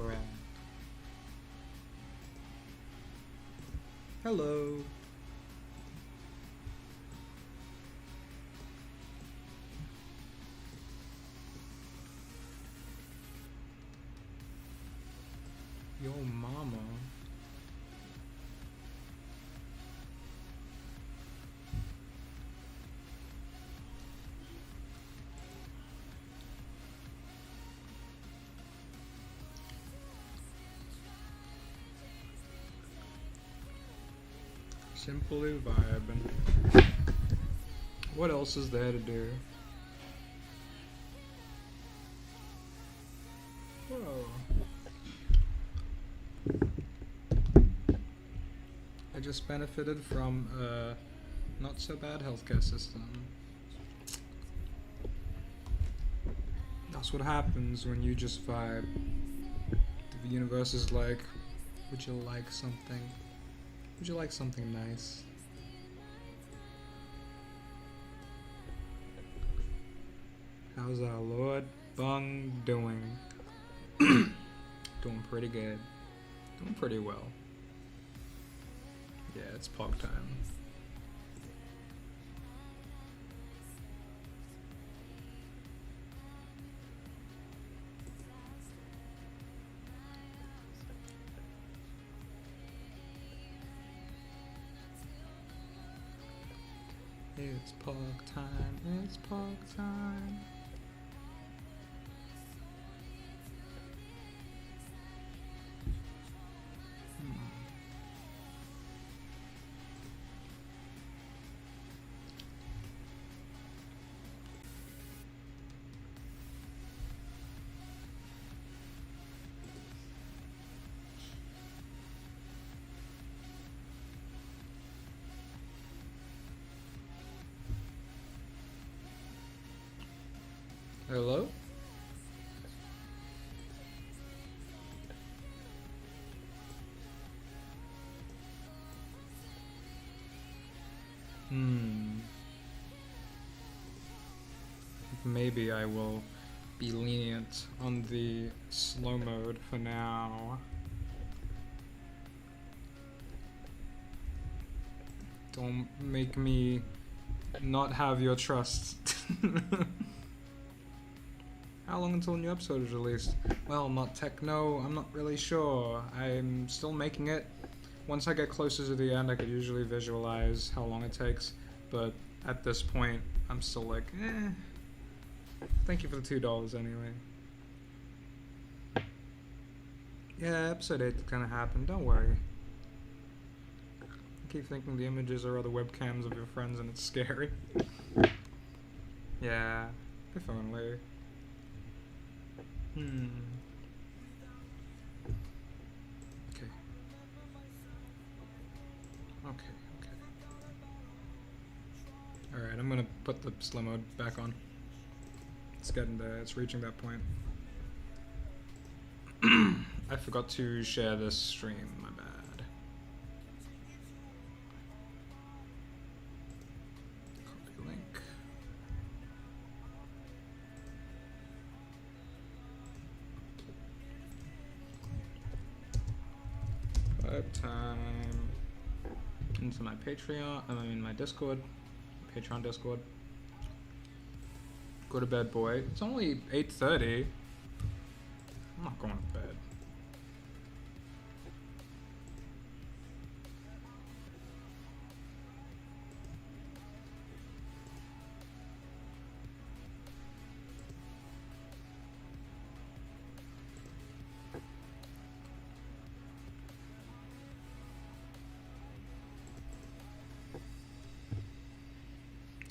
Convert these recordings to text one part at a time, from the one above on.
Bruh. Hello. Yo mama. Simply vibing. What else is there to do? Whoa. I just benefited from a not so bad healthcare system. That's what happens when you just vibe. The universe is like, would you like something? Would you like something nice? How's our Lord Bung doing? Doing pretty good. Doing pretty well. Yeah, it's pog time. It's pog time, it's pog time. Hello? Maybe I will be lenient on the slow mode for now. Don't make me not have your trust. How long until a new episode is released? Well, not techno, I'm not really sure. I'm still making it. Once I get closer to the end, I could usually visualize how long it takes, but at this point, I'm still like, eh. Thank you for the $2 anyway. Yeah, episode 8 gonna happen, don't worry. I keep thinking the images are other webcams of your friends and it's scary. Yeah, if only. Okay. Alright, I'm gonna put the slow mode back on. It's getting there, it's reaching that point. I forgot to share this stream, my bad. Copy link. Time into my Patreon, I mean my Discord, Patreon Discord. Go to bed, boy. It's only 8:30. I'm not going to bed.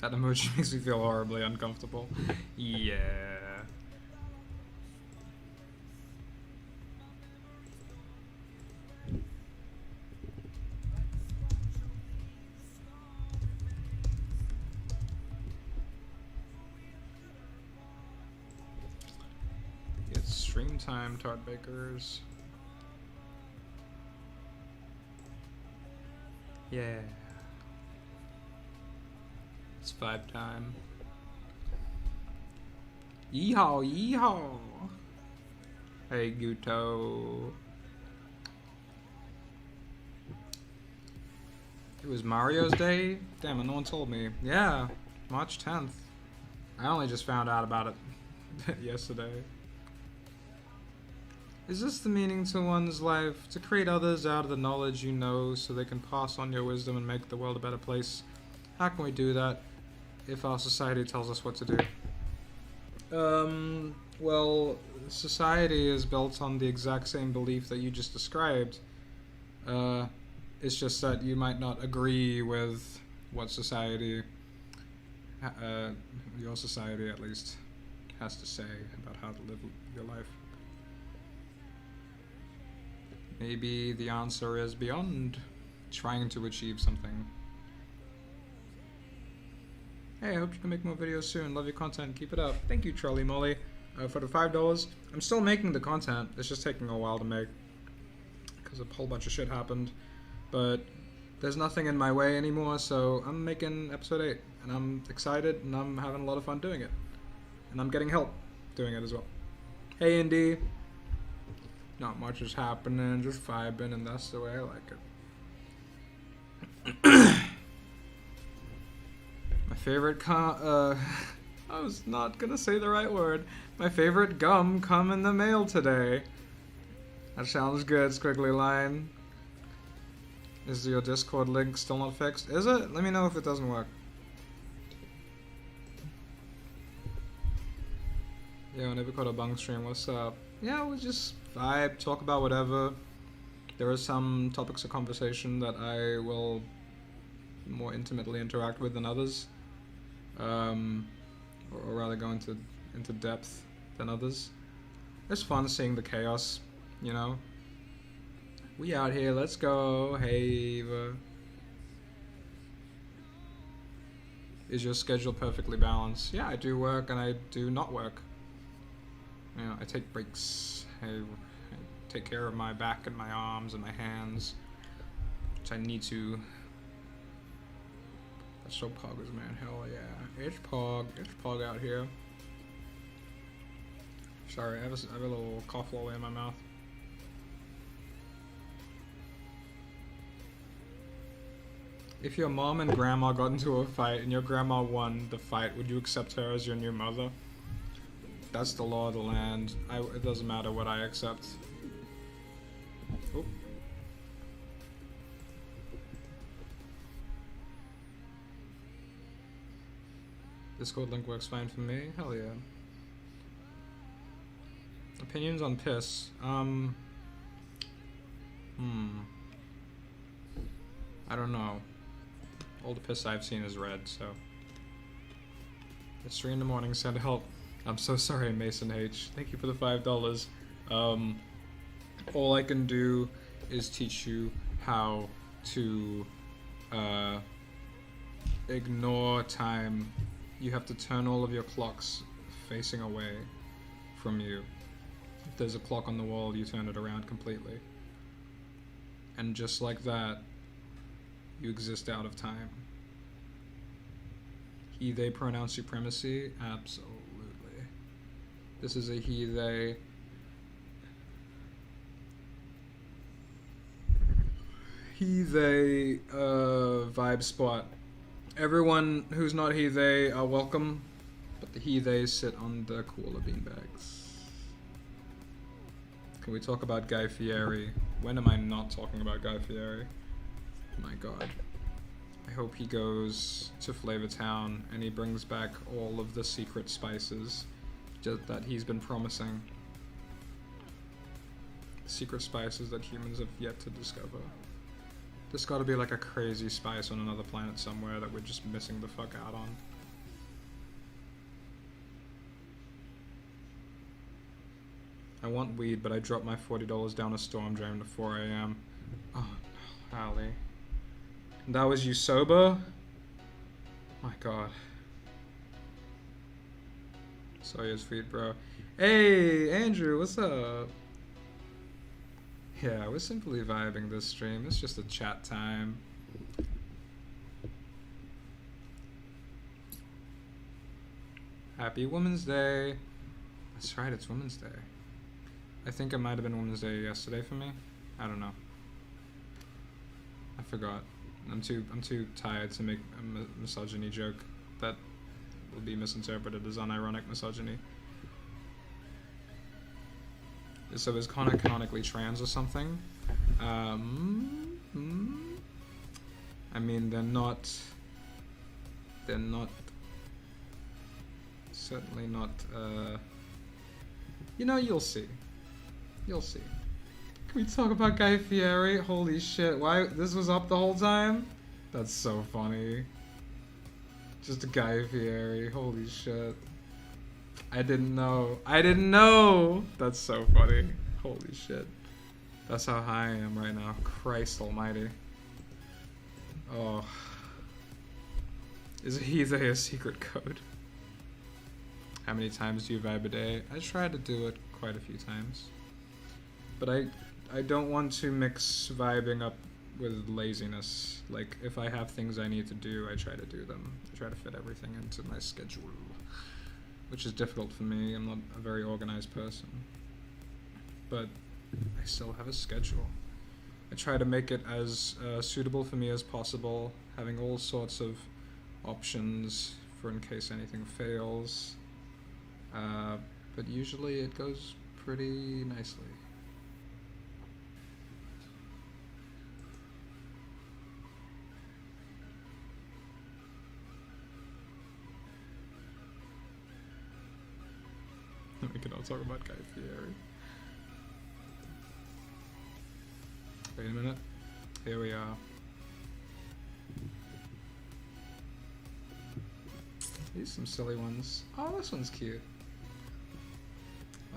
That emoji makes me feel horribly uncomfortable. Yeah. It's stream time, Tart Bakers. Yeah. It's vibe time. Yeehaw, yeehaw! Hey, Guto. It was Mario's Day? Damn it, no one told me. Yeah, March 10th. I only just found out about it yesterday. Is this the meaning to one's life? To create others out of the knowledge you know so they can pass on your wisdom and make the world a better place? How can we do that if our society tells us what to do? Well, society is built on the exact same belief that you just described. It's just that you might not agree with what society, your society at least, has to say about how to live your life. Maybe the answer is beyond trying to achieve something. Hey, I hope you can make more videos soon. Love your content. Keep it up. Thank you, Trolley Molly, for the $5. I'm still making the content. It's just taking a while to make because a whole bunch of shit happened. But there's nothing in my way anymore, so I'm making episode 8. And I'm excited, and I'm having a lot of fun doing it. And I'm getting help doing it as well. Hey, Indy. Not much is happening, just vibing, and that's the way I like it. My favorite I was not gonna say the right word. My favorite gum come in the mail today. That sounds good, squiggly line. Is your Discord link still not fixed? Is it? Let me know if it doesn't work. Yo, never caught a bung stream, what's up? Yeah, we'll just vibe, talk about whatever. There are some topics of conversation that I will more intimately interact with than others. Or rather go into depth than others. It's fun seeing the chaos, you know? We out here, let's go. Hey, Eva. Is your schedule perfectly balanced? Yeah, I do work and I do not work. You know, I take breaks. I take care of my back and my arms and my hands, which I need to. That's so poggers, man. Hell yeah. It's pog out here. Sorry, I have a little cough lolly in my mouth. If your mom and grandma got into a fight and your grandma won the fight, would you accept her as your new mother? That's the law of the land. It doesn't matter what I accept. Oh. Discord link works fine for me. Hell yeah. Opinions on piss. I don't know. All the piss I've seen is red, so. It's 3 in the morning, send help. I'm so sorry, Mason H. Thank you for the $5. All I can do is teach you how to ignore time. You have to turn all of your clocks facing away from you. If there's a clock on the wall, you turn it around completely. And just like that, you exist out of time. He, they pronoun supremacy? Absolutely. This is a he, they. He, they, vibe spot. Everyone who's not he, they are welcome, but the he, they sit on the cooler beanbags. Can we talk about Guy Fieri? When am I not talking about Guy Fieri? My god. I hope he goes to Flavortown and he brings back all of the secret spices that he's been promising. Secret spices that humans have yet to discover. There's gotta be like a crazy spice on another planet somewhere that we're just missing the fuck out on. I want weed, but I dropped my $40 down a storm drain at 4 AM. Oh no, Allie. That was you sober? My god. Saw your feet, bro. Hey, Andrew, what's up? Yeah, we're simply vibing this stream. It's just a chat time. Happy Women's Day. That's right, it's Women's Day. I think it might have been Women's Day yesterday for me. I don't know. I forgot. I'm too tired to make a misogyny joke that will be misinterpreted as unironic misogyny. So is Connor canonically trans or something? I mean, they're not. Certainly not. You know, you'll see. You'll see. Can we talk about Guy Fieri? Holy shit! Why this was up the whole time? That's so funny. Just a Guy Fieri. Holy shit! I didn't know. I didn't know. That's so funny. Holy shit! That's how high I am right now. Christ Almighty. Oh. Is Heather a secret code? How many times do you vibe a day? I try to do it quite a few times. But I don't want to mix vibing up with laziness. Like, if I have things I need to do, I try to do them. I try to fit everything into my schedule. Which is difficult for me. I'm not a very organized person. But I still have a schedule. I try to make it as suitable for me as possible, having all sorts of options for in case anything fails. But usually it goes pretty nicely. We can all talk about Guy Fieri. Wait a minute. Here we are. These some silly ones. Oh, this one's cute.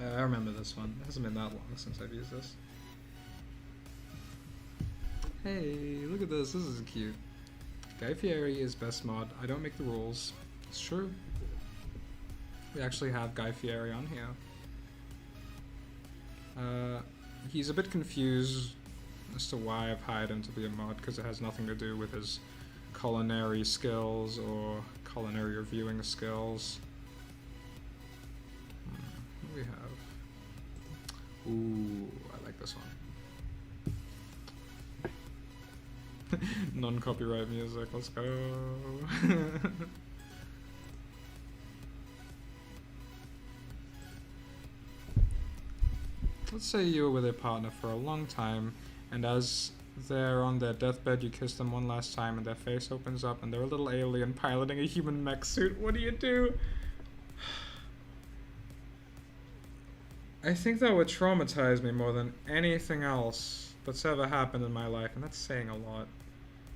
I remember this one. It hasn't been that long since I've used this. Hey, look at this. This is cute. Guy Fieri is best mod. I don't make the rules. It's true. We actually have Guy Fieri on here. He's a bit confused as to why I've hired him to be a mod, because it has nothing to do with his culinary skills or culinary reviewing skills. What do we have? Ooh, I like this one. Non-copyright music, let's go. Let's say you were with a partner for a long time, and as they're on their deathbed, you kiss them one last time and their face opens up and they're a little alien piloting a human mech suit. What do you do? I think that would traumatize me more than anything else that's ever happened in my life, and that's saying a lot.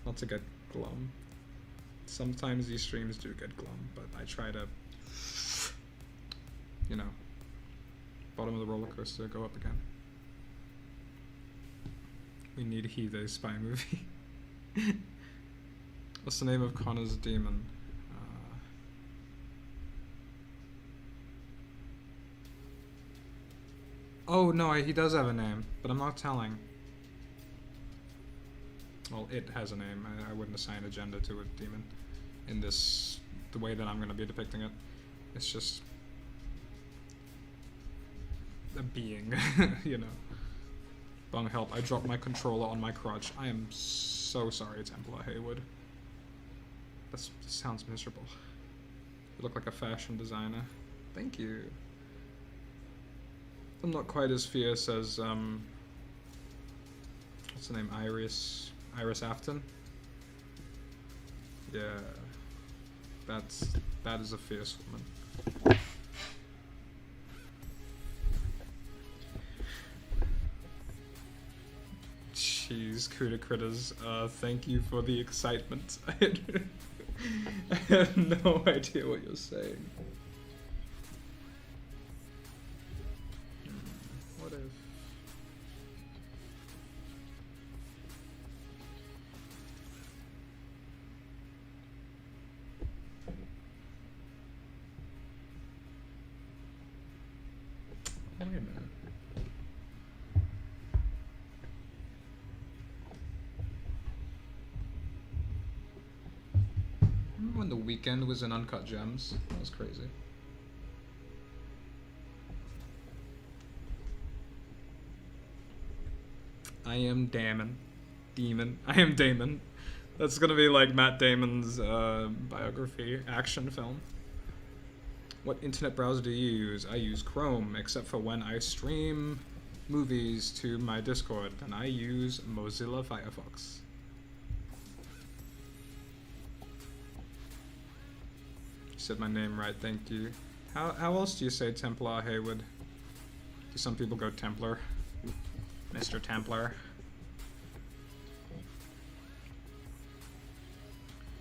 Not to get glum. Sometimes these streams do get glum, but I try to, you know, bottom of the roller coaster, go up again. We need Heather spy movie. What's the name of Connor's demon? Oh no, he does have a name, but I'm not telling. Well, it has a name. I wouldn't assign a gender to a demon in this, the way that I'm going to be depicting it. It's just a being, you know. Bung help, I dropped my controller on my crotch. I am so sorry, Templar Haywood. This sounds miserable. You look like a fashion designer. Thank you. I'm not quite as fierce as, what's the name, Iris Afton? Yeah. That is a fierce woman. Jeez, Cuda Critters, thank you for the excitement. I have no idea what you're saying. What if... Wait a minute. Remember when The Weeknd was in Uncut Gems? That was crazy. I am Damon. Demon. I am Damon. That's gonna be like Matt Damon's biography action film. What internet browser do you use? I use Chrome, except for when I stream movies to my Discord, and I use Mozilla Firefox. You said my name right, thank you. How else do you say Templar Haywood? Do some people go Templar? Mr. Templar.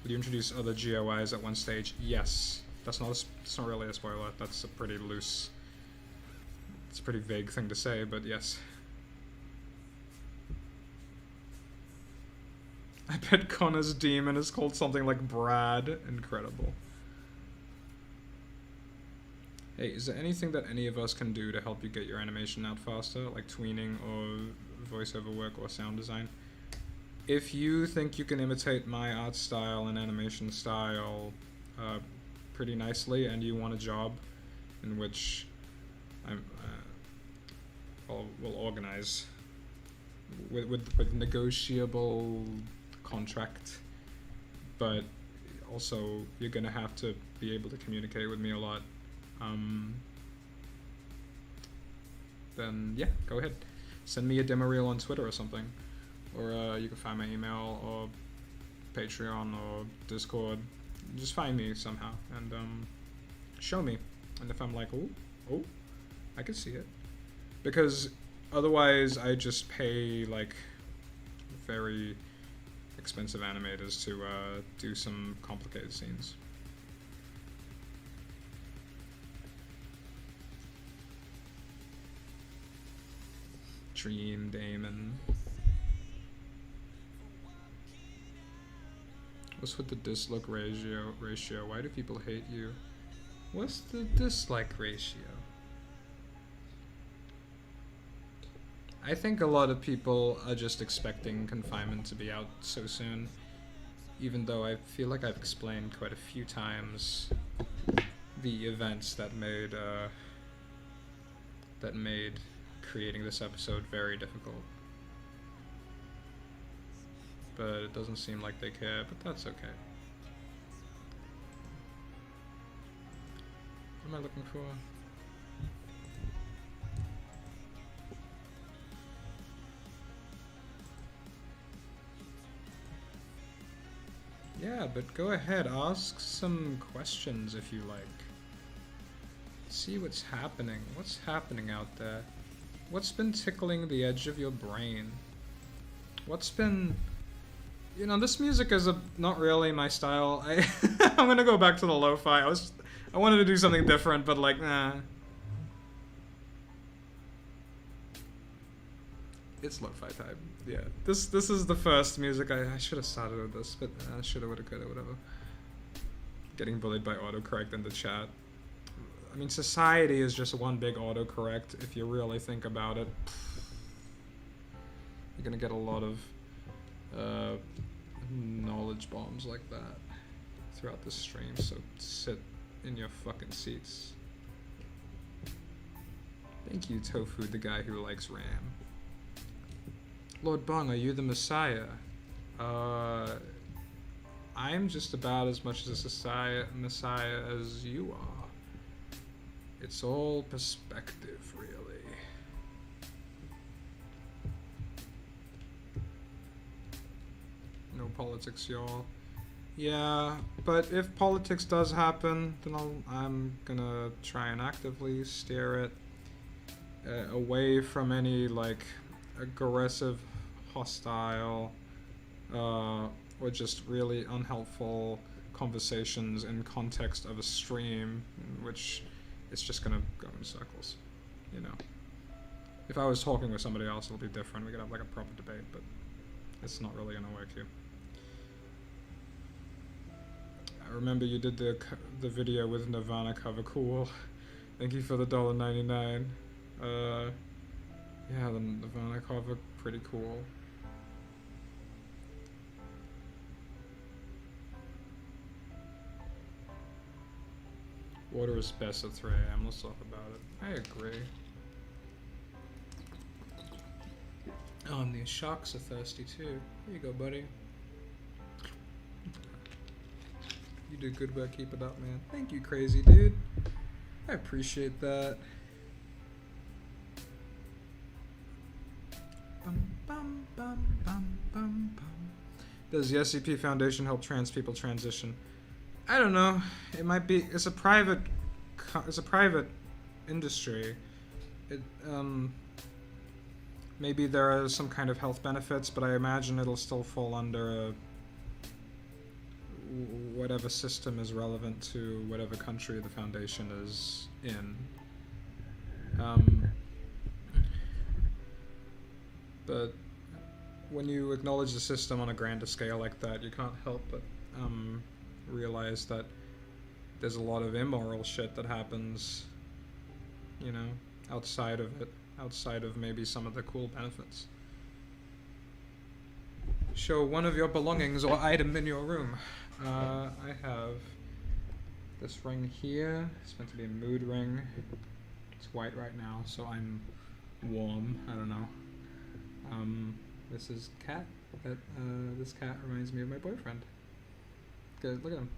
Would you introduce other GOIs at one stage? Yes. That's not really a spoiler. That's a pretty loose... It's a pretty vague thing to say, but yes. I bet Connor's demon is called something like Brad. Incredible. Hey, is there anything that any of us can do to help you get your animation out faster? Like tweening or voiceover work or sound design? If you think you can imitate my art style and animation style pretty nicely, and you want a job in which we'll organize with negotiable contract, but also you're gonna have to be able to communicate with me a lot, then yeah, go ahead. Send me a demo reel on Twitter or something, or you can find my email or Patreon or Discord. Just find me somehow and show me. And if I'm like, oh, I can see it. Because otherwise I just pay like very expensive animators to do some complicated scenes. Dream Damon. What's with the dislike ratio? Why do people hate you? What's the dislike ratio? I think a lot of people are just expecting confinement to be out so soon, even though I feel like I've explained quite a few times the events that made creating this episode very difficult. But it doesn't seem like they care, but that's okay. What am I looking for? Yeah, but go ahead, ask some questions if you like. See what's happening. What's happening out there? What's been tickling the edge of your brain? What's been... You know, this music is not really my style. I'm gonna go back to the lo-fi. I wanted to do something different, but like, nah. It's lo-fi type. Yeah. This is the first music I should have started with this, but shoulda, woulda, coulda, whatever. Getting bullied by autocorrect in the chat. I mean, society is just one big autocorrect. If you really think about it, you're gonna get a lot of knowledge bombs like that throughout the stream, so sit in your fucking seats. Thank you, Tofu, the guy who likes RAM. Lord Bong, are you the Messiah? I'm just about as much as a Messiah as you are. It's all perspective, really. No politics, y'all. Yeah, but if politics does happen, then I'm gonna try and actively steer it away from any, like, aggressive, hostile, or just really unhelpful conversations in context of a stream, in which it's just gonna go in circles, you know. If I was talking with somebody else, it'll be different. We could have, like, a proper debate, but it's not really gonna work here. I remember you did the video with Nirvana cover. Cool. Thank you for the $1.99. Yeah, the Nirvana cover, pretty cool. Water is best at 3 AM. Let's talk about it. I agree. Oh, and these sharks are thirsty too. Here you go, buddy. You did good work, keep it up, man. Thank you, crazy dude. I appreciate that. Bum, bum, bum, bum, bum, bum. Does the SCP Foundation help trans people transition? I don't know. It might be. It's a private industry. It maybe there are some kind of health benefits, but I imagine it'll still fall under whatever system is relevant to whatever country the foundation is in. But when you acknowledge the system on a grander scale like that, you can't help but realize that there's a lot of immoral shit that happens, you know, outside of it, outside of maybe some of the cool benefits. Show one of your belongings or item in your room. I have this ring here. It's meant to be a mood ring. It's white right now, so I'm warm. I don't know. This is cat. This cat reminds me of my boyfriend. Good, look at him.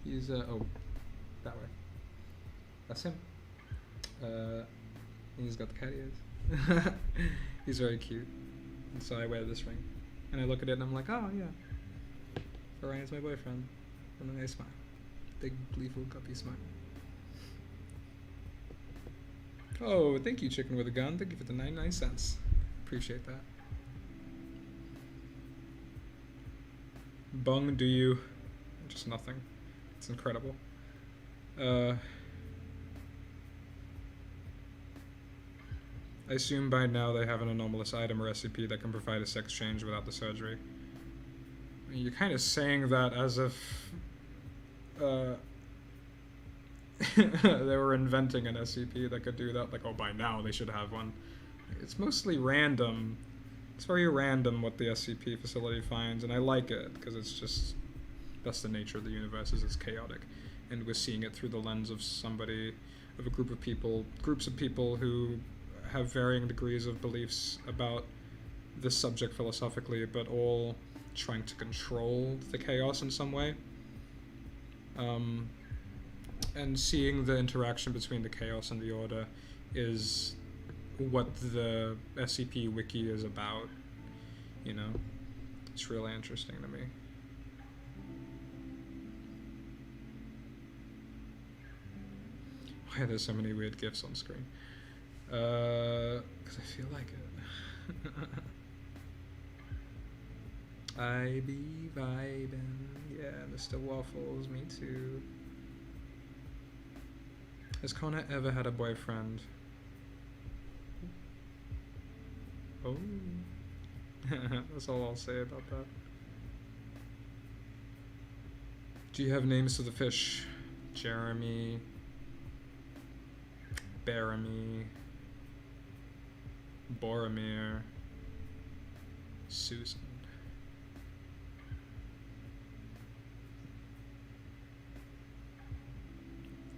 He's oh, that way. That's him. He's got the cat ears. He's very cute. And so I wear this ring. And I look at it and I'm like, oh yeah. Orion's my boyfriend. And then I smile. Big, gleeful, guppy smile. Oh, thank you, Chicken with a Gun. Thank you for the 99 cents. Appreciate that. Bung, do you? Just nothing. It's incredible. I assume by now they have an anomalous item or SCP that can provide a sex change without the surgery. I mean, you're kind of saying that as if they were inventing an SCP that could do that. Like, oh, by now they should have one. It's mostly random. It's very random what the SCP facility finds, and I like it because it's just, that's the nature of the universe, is it's chaotic, and we're seeing it through the lens of a group of people, groups of people who have varying degrees of beliefs about this subject philosophically, but all trying to control the chaos in some way. And seeing the interaction between the chaos and the order is what the SCP wiki is about, you know? It's really interesting to me. Why are there so many weird GIFs on screen? Because I feel like it. I be vibing. Yeah, Mr. Waffles, me too. Has Kona ever had a boyfriend? Oh. That's all I'll say about that. Do you have names for the fish? Jeremy, Baramy, Boromir, Susan.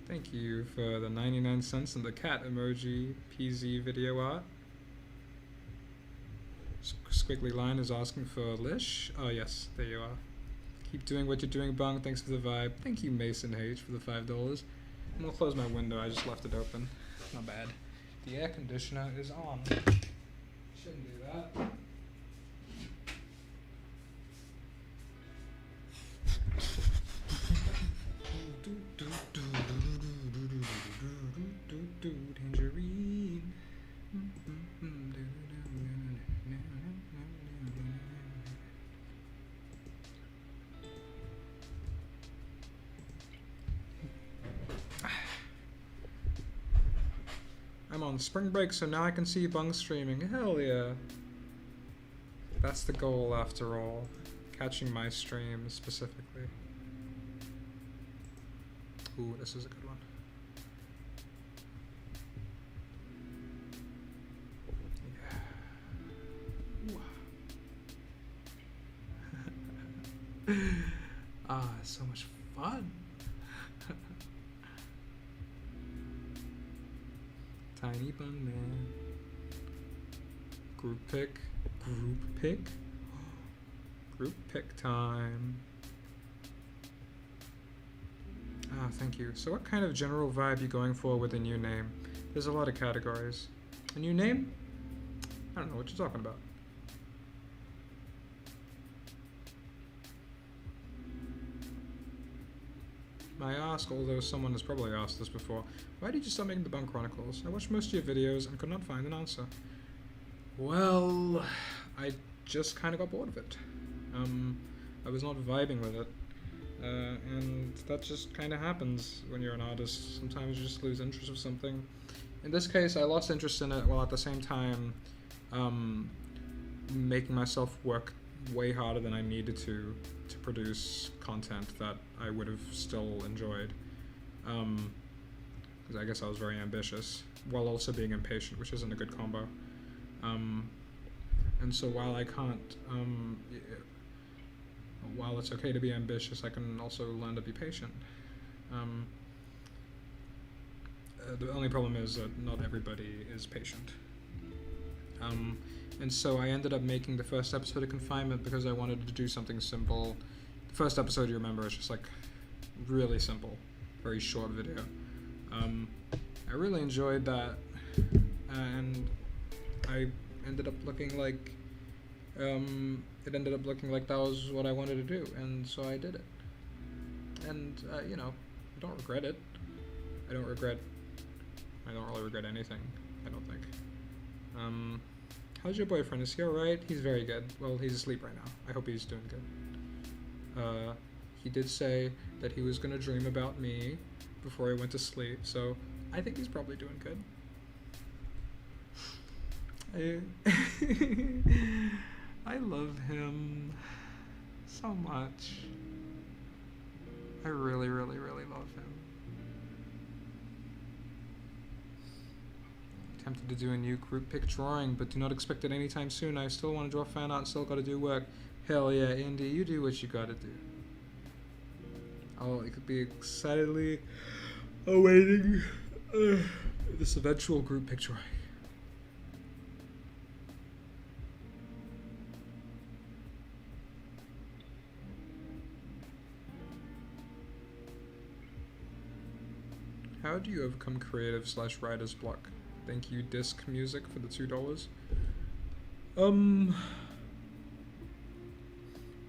Thank you for the 99 cents and the cat emoji PZ video art. Squiggly line is asking for Lish. Oh yes, there you are. Keep doing what you're doing, Bung. Thanks for the vibe. Thank you, Mason H, for the $5. I'm gonna close my window. I just left it open. Not bad. The air conditioner is on. Shouldn't do that. Tangerine. I'm on spring break, so now I can see Bung streaming. Hell yeah. That's the goal after all. Catching my streams specifically. Ooh, this is a good one. Yeah. Ah, so much fun. Tiny Bun Man. Group pick. Group pick? Group pick time. Ah, thank you. So what kind of general vibe are you going for with a new name? There's a lot of categories. A new name? I don't know what you're talking about. I ask, although someone has probably asked this before, why did you stop making the Bunk Chronicles? I watched most of your videos and could not find an answer. Well, I just kind of got bored of it. I was not vibing with it. And that just kind of happens when you're an artist. Sometimes you just lose interest with something. In this case, I lost interest in it while at the same time making myself work way harder than I needed to produce content that I would have still enjoyed. Because I guess I was very ambitious while also being impatient, which isn't a good combo. And so while I can't, while it's okay to be ambitious, I can also learn to be patient. The only problem is that not everybody is patient. And so I ended up making the first episode of Confinement because I wanted to do something simple. The first episode, you remember, is just like really simple, very short video. I really enjoyed that, and I ended up looking like it ended up looking like that was what I wanted to do, and so I did it. And you know, I don't regret it. I don't really regret anything, I don't think. How's your boyfriend? Is he alright? He's very good. Well, he's asleep right now. I hope he's doing good. He did say that he was gonna dream about me before he went to sleep, so I think he's probably doing good. I love him so much. I really, really, really love him. Tempted to do a new group pick drawing, but do not expect it anytime soon. I still want to draw fan art and still gotta do work. Hell yeah, Indy, you do what you gotta do. Oh, it could be excitedly awaiting this eventual group pick drawing. How do you overcome creative/writer's block? Thank you, Disc Music, for the $2.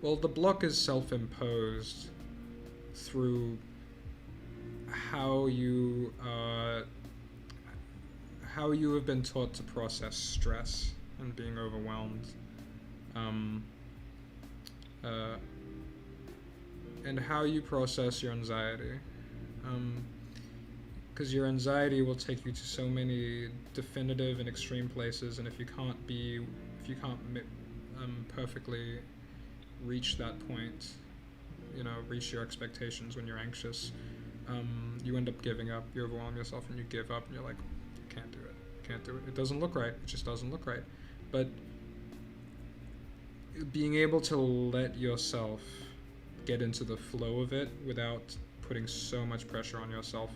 Well, the block is self-imposed through how you have been taught to process stress and being overwhelmed, and how you process your anxiety. Because your anxiety will take you to so many definitive and extreme places, and if you can't perfectly reach that point, you know, reach your expectations when you're anxious, you end up giving up. You overwhelm yourself and you give up, and you're like, can't do it. It doesn't look right. It just doesn't look right. But being able to let yourself get into the flow of it without putting so much pressure on yourself.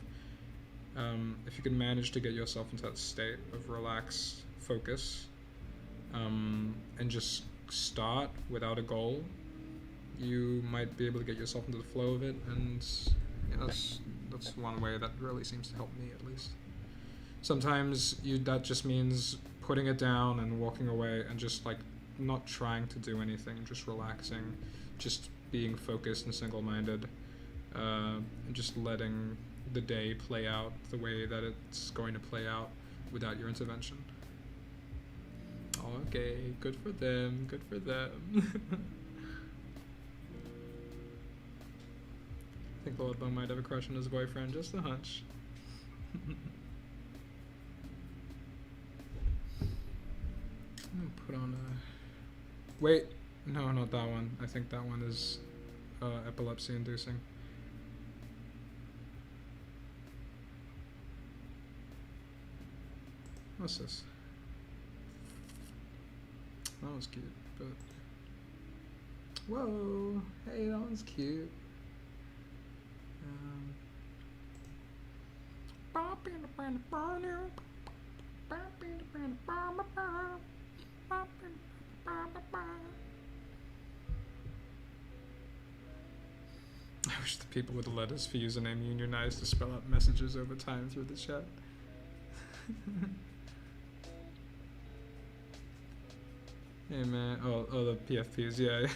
If you can manage to get yourself into that state of relaxed focus, and just start without a goal, you might be able to get yourself into the flow of it, and you know, that's one way that really seems to help me, at least. Sometimes that just means putting it down and walking away and just like not trying to do anything, just relaxing, just being focused and single-minded, and just letting the day play out the way that it's going to play out without your intervention. Okay, good for them, good for them. I think Lord Bum might have a crush on his boyfriend, just a hunch. I'm gonna put on a... Wait, no, not that one. I think that one is epilepsy inducing. What's this? That was cute, but... Whoa! Hey, that one's cute. I wish the people with the letters for username unionized to spell out messages over time through the chat. Hey man, oh the PFPs, yeah.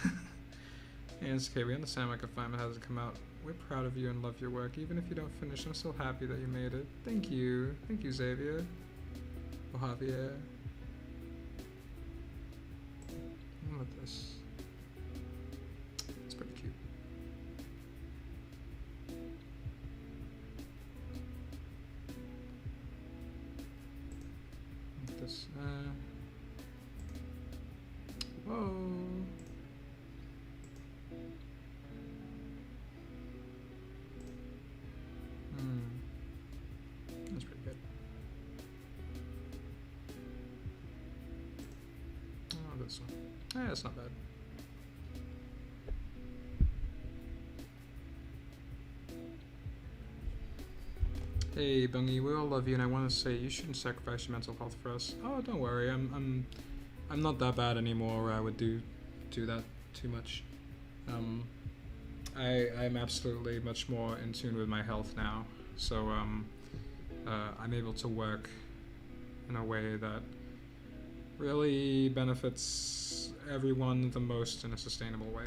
And it's okay, we understand why confinement hasn't come out. We're proud of you and love your work. Even if you don't finish, I'm still happy that you made it. Thank you. Thank you, Xavier. Or Javier. Look at this. It's pretty cute. Look at this. Whoa. That's pretty good. Oh, this one. Yeah, it's not bad. Hey, Bungie, we all love you, and I want to say you shouldn't sacrifice your mental health for us. Oh, don't worry, I'm not that bad anymore. Where I would do that too much. I'm absolutely much more in tune with my health now. So I'm able to work in a way that really benefits everyone the most in a sustainable way.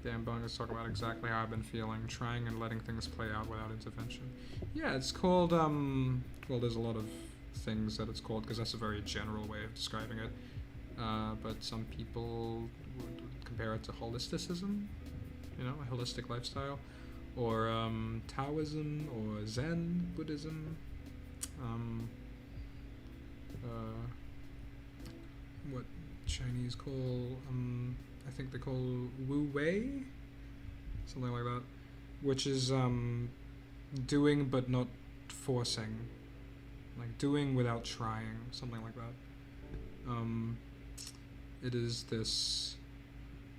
Damn, Bung, let's talk about exactly how I've been feeling, trying and letting things play out without intervention. Yeah, it's called, well, there's a lot of things that it's called, because that's a very general way of describing it. But some people would compare it to holisticism, you know, a holistic lifestyle, or Taoism, or Zen Buddhism, what Chinese call, I think they call Wu Wei, something like that, which is doing but not forcing, like doing without trying, something like that. It is this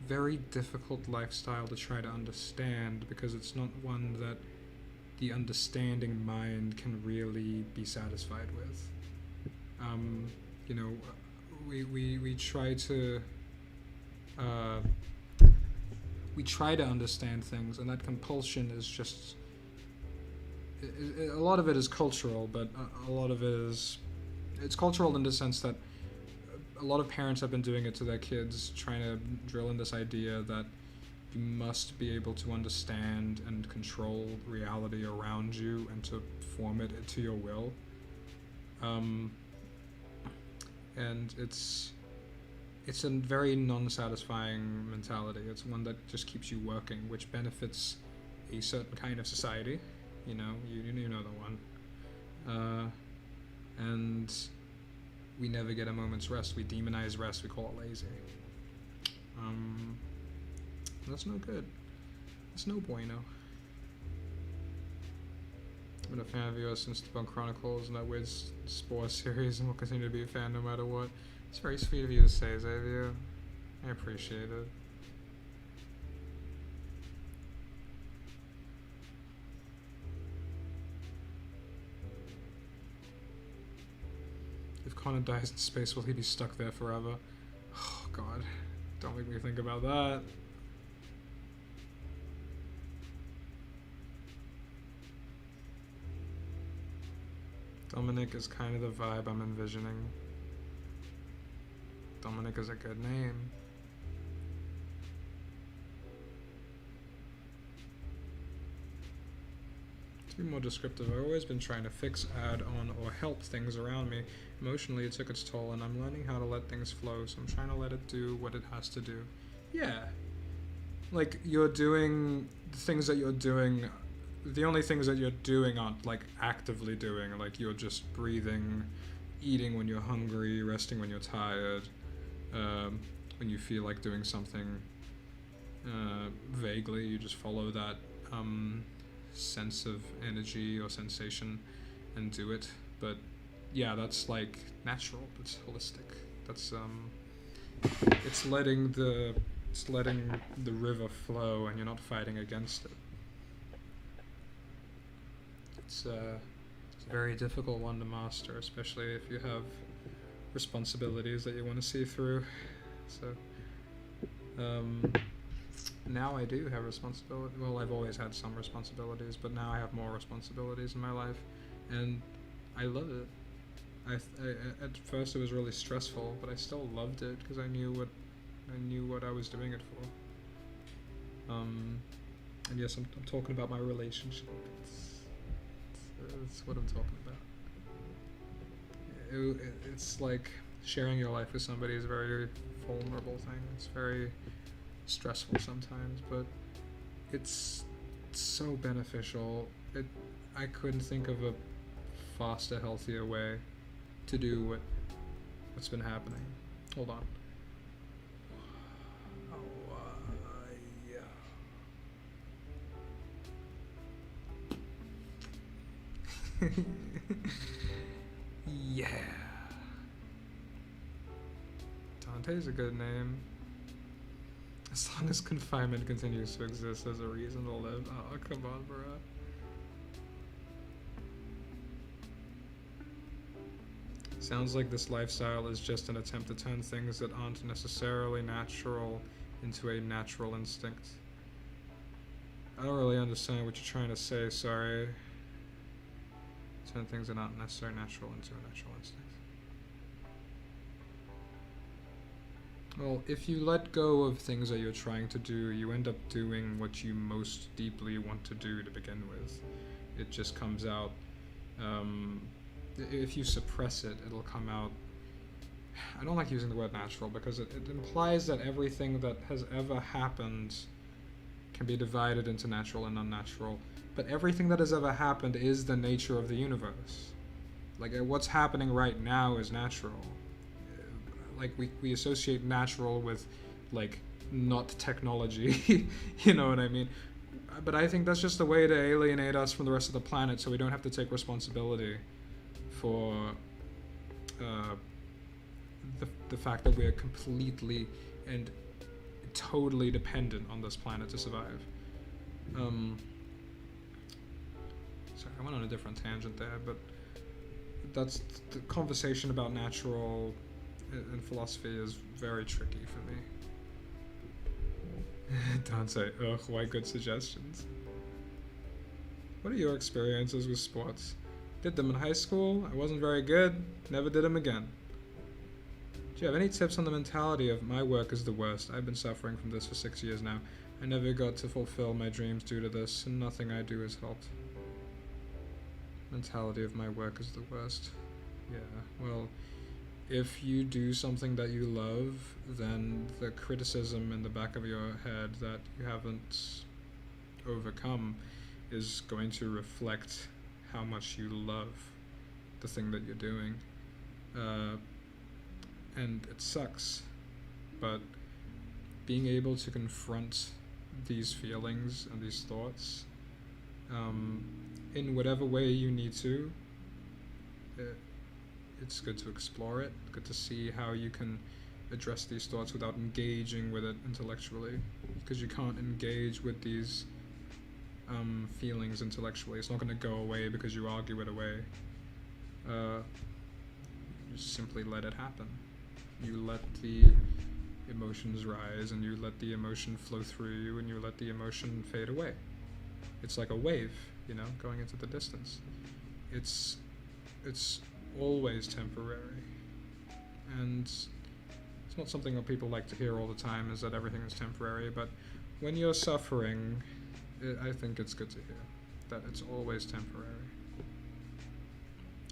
very difficult lifestyle to try to understand, because it's not one that the understanding mind can really be satisfied with. You know, we try to understand things, and that compulsion is just a lot of it is cultural, but a lot of it's cultural in the sense that a lot of parents have been doing it to their kids, trying to drill in this idea that you must be able to understand and control reality around you and to form it to your will. And it's a very non-satisfying mentality. It's one that just keeps you working, which benefits a certain kind of society. You know, you know the one. And we never get a moment's rest. We demonize rest. We call it lazy. That's no good. That's no bueno. I've been a fan of yours since the Bunk Chronicles and that weird Spore series, and will continue to be a fan no matter what. It's very sweet of you to say, Xavier. I appreciate it. If Connor dies in space, will he be stuck there forever? Oh god, don't make me think about that. Dominic is kind of the vibe I'm envisioning. Dominic is a good name. To be more descriptive, I've always been trying to fix, add on, or help things around me. Emotionally, it took its toll, and I'm learning how to let things flow, so I'm trying to let it do what it has to do. Yeah. Like, you're doing the things that you're doing. The only things that you're doing aren't, like, actively doing. Like, you're just breathing, eating when you're hungry, resting when you're tired, when you feel like doing something vaguely, you just follow that sense of energy or sensation and do it. But yeah, that's like natural, it's holistic. That's it's letting the river flow, and you're not fighting against it. It's a very difficult one to master, especially if you have responsibilities that you want to see through. So now I do have responsibility. Well, I've always had some responsibilities, but now I have more responsibilities in my life, and I love it. At first it was really stressful, but I still loved it because I knew what I was doing it for. And yes, I'm talking about my relationship. That's what I'm talking about. It's like sharing your life with somebody is a very vulnerable thing. It's very stressful sometimes, but it's so beneficial. I couldn't think of a faster, healthier way to do what's been happening. Hold on. Yeah. Yeah. Dante's a good name. As long as confinement continues to exist as a reason to live. Oh, come on, bro. Sounds like this lifestyle is just an attempt to turn things that aren't necessarily natural into a natural instinct. I don't really understand what you're trying to say, sorry. Turn things that aren't necessarily natural into a natural instinct. Well, if you let go of things that you're trying to do, you end up doing what you most deeply want to do to begin with. It just comes out. If you suppress it, it'll come out. I don't like using the word natural because it implies that everything that has ever happened can be divided into natural and unnatural. But everything that has ever happened is the nature of the universe. Like, what's happening right now is natural. Like, we associate natural with, like, not technology. You know what I mean? But I think that's just a way to alienate us from the rest of the planet so we don't have to take responsibility for the fact that we are completely and totally dependent on this planet to survive. Sorry, I went on a different tangent there, but that's the conversation about natural and philosophy is very tricky for me. Don't say, ugh, why good suggestions? What are your experiences with sports? Did them in high school, I wasn't very good, never did them again. Do you have any tips on the mentality of my work is the worst? I've been suffering from this for 6 years now. I never got to fulfill my dreams due to this, and nothing I do has helped. Mentality of my work is the worst. Yeah, well, if you do something that you love, then the criticism in the back of your head that you haven't overcome is going to reflect how much you love the thing that you're doing. And it sucks, but being able to confront these feelings and these thoughts in whatever way you need to, it's good to explore it, good to see how you can address these thoughts without engaging with it intellectually, because you can't engage with these feelings intellectually. It's not going to go away because you argue it away. You just simply let it happen. You let the emotions rise, and you let the emotion flow through you, and you let the emotion fade away. It's like a wave, you know, going into the distance. It's always temporary, and it's not something that people like to hear all the time, is that everything is temporary, but when you're suffering, I think it's good to hear that it's always temporary.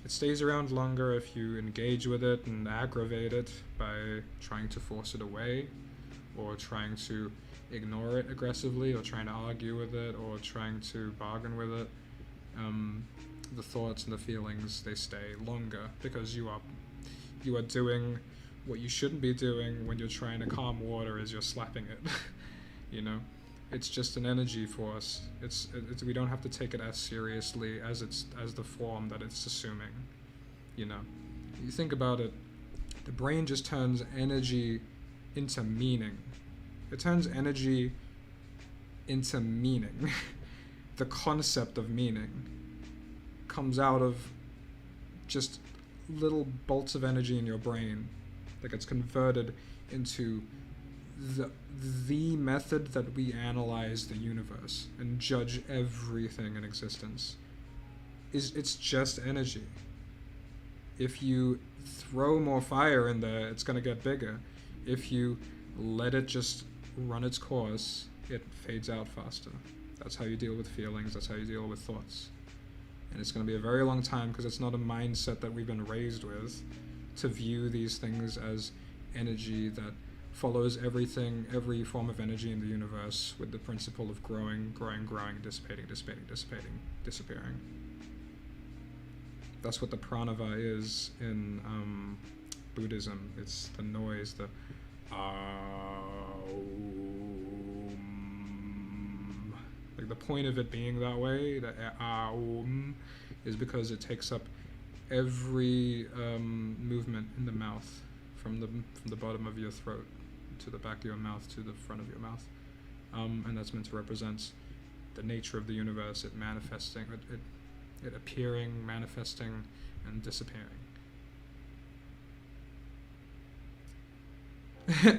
It stays around longer if you engage with it and aggravate it by trying to force it away, or trying to ignore it aggressively, or trying to argue with it, or trying to bargain with it. The thoughts and the feelings, they stay longer because you are doing what you shouldn't be doing when you're trying to calm water as you're slapping it. You know, it's just an energy force. It's we don't have to take it as seriously as the form that it's assuming. You know, you think about it, the brain just turns energy into meaning. It turns energy into meaning. The concept of meaning comes out of just little bolts of energy in your brain that gets converted into the method that we analyze the universe and judge everything in existence. It's just energy. If you throw more fire in there, it's going to get bigger. If you let it just run its course, it fades out faster. That's how you deal with feelings, that's how you deal with thoughts. And it's going to be a very long time, because it's not a mindset that we've been raised with, to view these things as energy that follows everything, every form of energy in the universe, with the principle of growing, dissipating, disappearing. That's what the pranava is in Buddhism. It's the noise, the aum. Like, the point of it being that way, the aum, is because it takes up every movement in the mouth, from the bottom of your throat to the back of your mouth to the front of your mouth, and that's meant to represent the nature of the universe, it manifesting, it appearing, manifesting, and disappearing.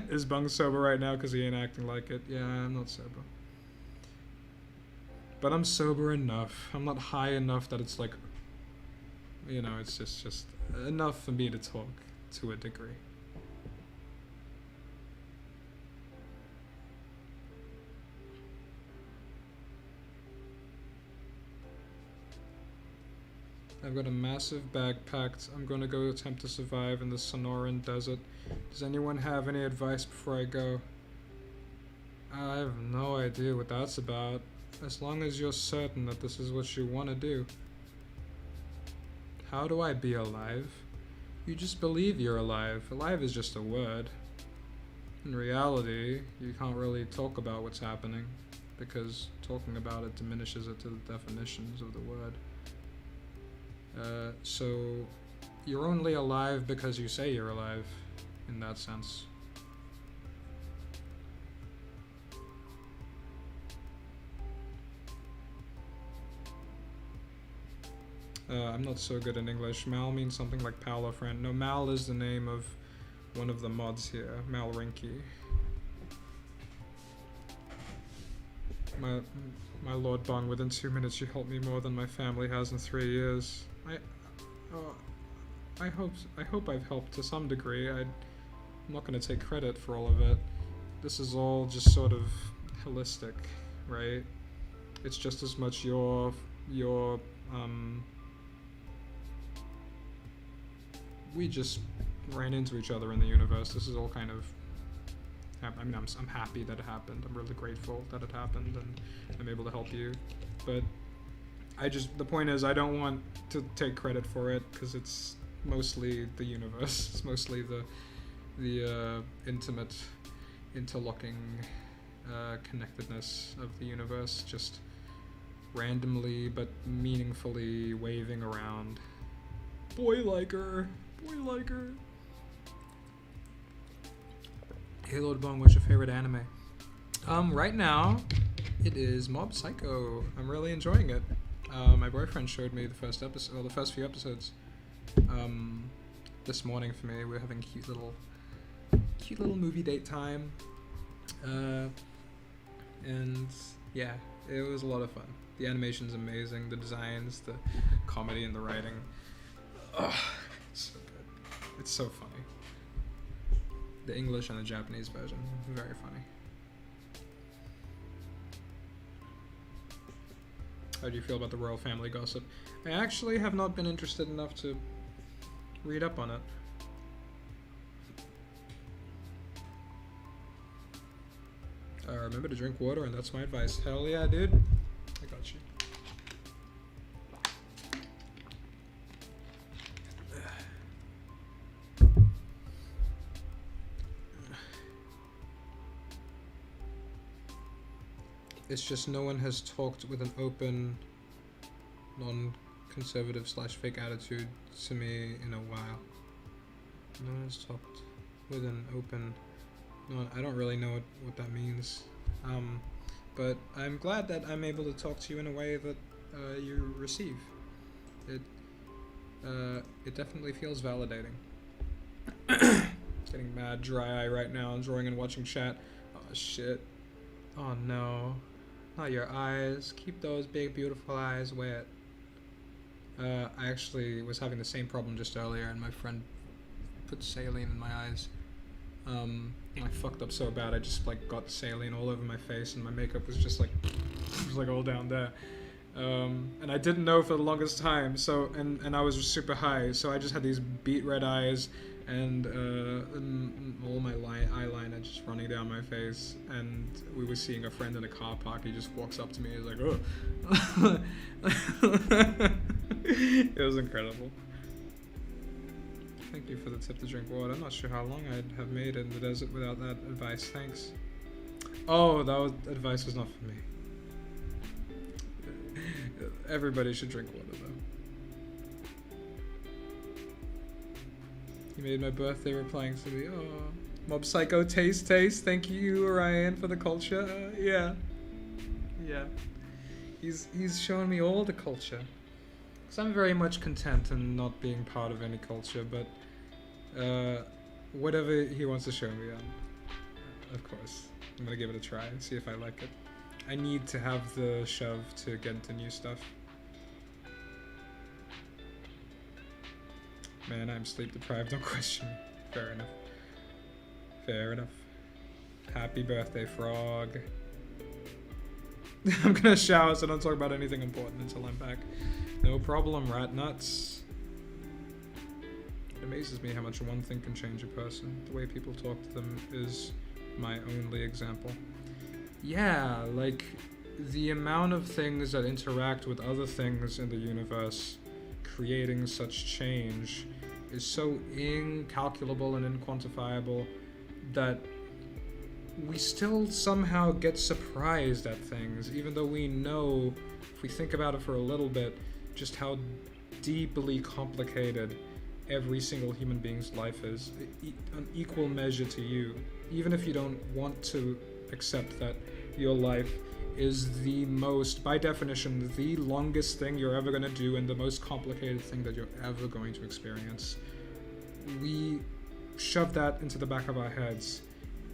Is Bung sober right now because he ain't acting like it? Yeah, I'm not sober. But I'm sober enough. I'm not high enough that it's like, it's just enough for me to talk to a degree. I've got a massive bag packed. I'm going to go attempt to survive in the Sonoran Desert. Does anyone have any advice before I go? I have no idea what that's about. As long as you're certain that this is what you want to do. How do I be alive? You just believe you're alive. Alive is just a word. In reality, you can't really talk about what's happening, because talking about it diminishes it to the definitions of the word. So you're only alive because you say you're alive, in that sense. I'm not so good in English. Mal means something like pal or friend. No, Mal is the name of one of the mods here, Mal Rinky. My Lord Bong, within 2 minutes you helped me more than my family has in 3 years. I hope I've helped to some degree. I'm not going to take credit for all of it. This is all just sort of holistic, right? It's just as much your we just ran into each other in the universe. This is all kind of, I'm happy that it happened. I'm really grateful that it happened, and I'm able to help you. But the point is, I don't want to take credit for it, because it's mostly the universe. It's mostly the intimate, interlocking connectedness of the universe, just randomly but meaningfully waving around. Boy like her. Hey Lord Bong, what's your favorite anime? Right now, it is Mob Psycho. I'm really enjoying it. My boyfriend showed me the first few episodes. This morning for me. We're having cute little movie date time. And yeah, it was a lot of fun. The animation's amazing, the designs, the comedy, and the writing. Oh, it's so good. It's so funny. The English and the Japanese version, very funny. How do you feel about the royal family gossip? I actually have not been interested enough to read up on it. Remember to drink water, and that's my advice. Hell yeah, dude. I got you. It's just no one has talked with an open, non-conservative / fake attitude to me in a while. No one has talked with an open, I don't really know what that means. But I'm glad that I'm able to talk to you in a way that you receive. it definitely feels validating. Getting mad dry eye right now, drawing and watching chat. Oh shit. Oh no. Not your eyes. Keep those big beautiful eyes wet. I actually was having the same problem just earlier, and my friend put saline in my eyes. I fucked up so bad, I just like got saline all over my face, and my makeup was just like, it was like all down there. And I didn't know for the longest time, so, and I was super high, so I just had these beet red eyes, and all my eyeliner just running down my face, and we were seeing a friend in a car park. He just walks up to me, he's like, oh. It was incredible. Thank you for the tip to drink water. I'm not sure how long I'd have made it in the desert without that advice. Thanks. Oh, advice was not for me. Everybody should drink water, though. You made my birthday replying to me. Oh, Mob Psycho taste. Thank you, Orion, for the culture. Yeah. He's showing me all the culture. Because I'm very much content in not being part of any culture, but whatever he wants to show me, of course, I'm gonna give it a try and see if I like it. I need to have the shove to get into new stuff. Man, I'm sleep deprived, don't question me. Fair enough. Happy birthday, frog. I'm gonna shower, so don't talk about anything important until I'm back. No problem, rat nuts. It amazes me how much one thing can change a person. The way people talk to them is my only example. Yeah, like, the amount of things that interact with other things in the universe creating such change is so incalculable and inquantifiable that we still somehow get surprised at things, even though we know, if we think about it for a little bit, just how deeply complicated every single human being's life is, an equal measure to you. Even if you don't want to accept that your life is the most, by definition, the longest thing you're ever going to do and the most complicated thing that you're ever going to experience, we shove that into the back of our heads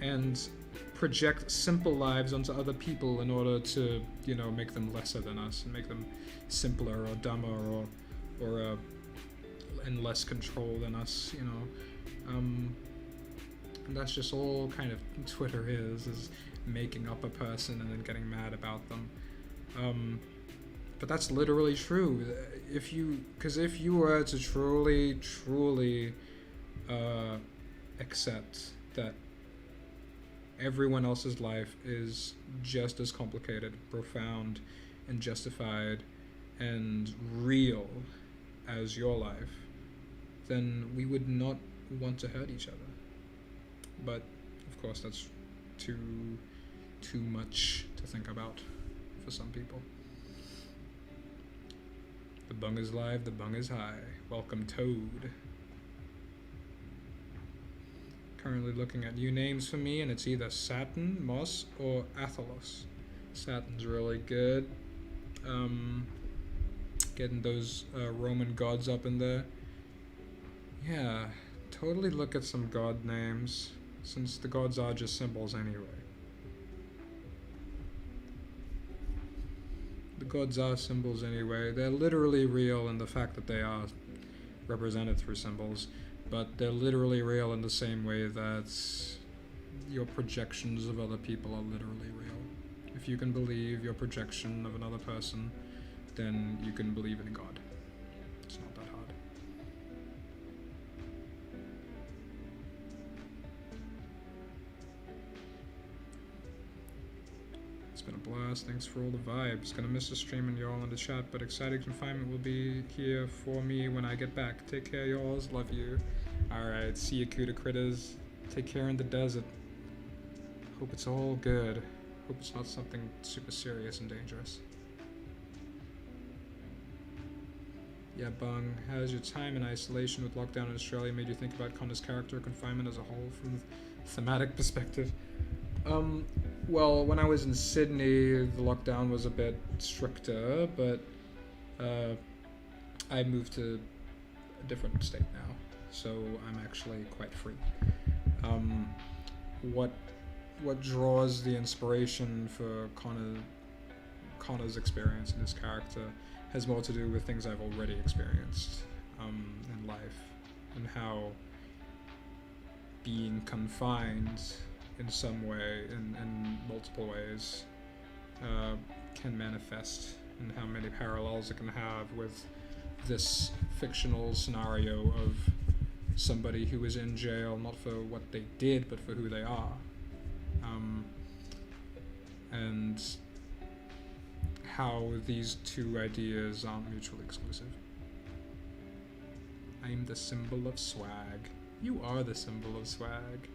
and project simple lives onto other people in order to, make them lesser than us and make them simpler or dumber or in less control than us, and that's just all kind of Twitter is making up a person and then getting mad about them. But that's literally true. If you were to truly accept that everyone else's life is just as complicated, profound, and justified and real as your life, then we would not want to hurt each other. But of course that's too much to think about for some people. The bung is live, the bung is high. Welcome, Toad. Currently looking at new names for me, and it's either Saturn, Moss, or Athelos. Saturn's really good. Getting those Roman gods up in there. Yeah, totally look at some god names, since the gods are just symbols anyway. The gods are symbols anyway. They're literally real in the fact that they are represented through symbols, but they're literally real in the same way that your projections of other people are literally real. If you can believe your projection of another person, then you can believe in God. It's not that hard. It's been a blast. Thanks for all the vibes. Gonna miss the stream and y'all in the chat, but excited confinement will be here for me when I get back. Take care, y'alls. Love you. Alright, see you, Cuda Critters. Take care in the desert. Hope it's all good. Hope it's not something super serious and dangerous. Yeah, Bung, has your time in isolation with lockdown in Australia made you think about Connor's character confinement as a whole from a thematic perspective? Well, when I was in Sydney, the lockdown was a bit stricter, but I moved to a different state now, so I'm actually quite free. What draws the inspiration for Connor's experience in his character has more to do with things I've already experienced in life, and how being confined in some way, in multiple ways, can manifest, and how many parallels it can have with this fictional scenario of somebody who is in jail not for what they did but for who they are, and how these two ideas aren't mutually exclusive. I'm the symbol of swag. You are the symbol of swag.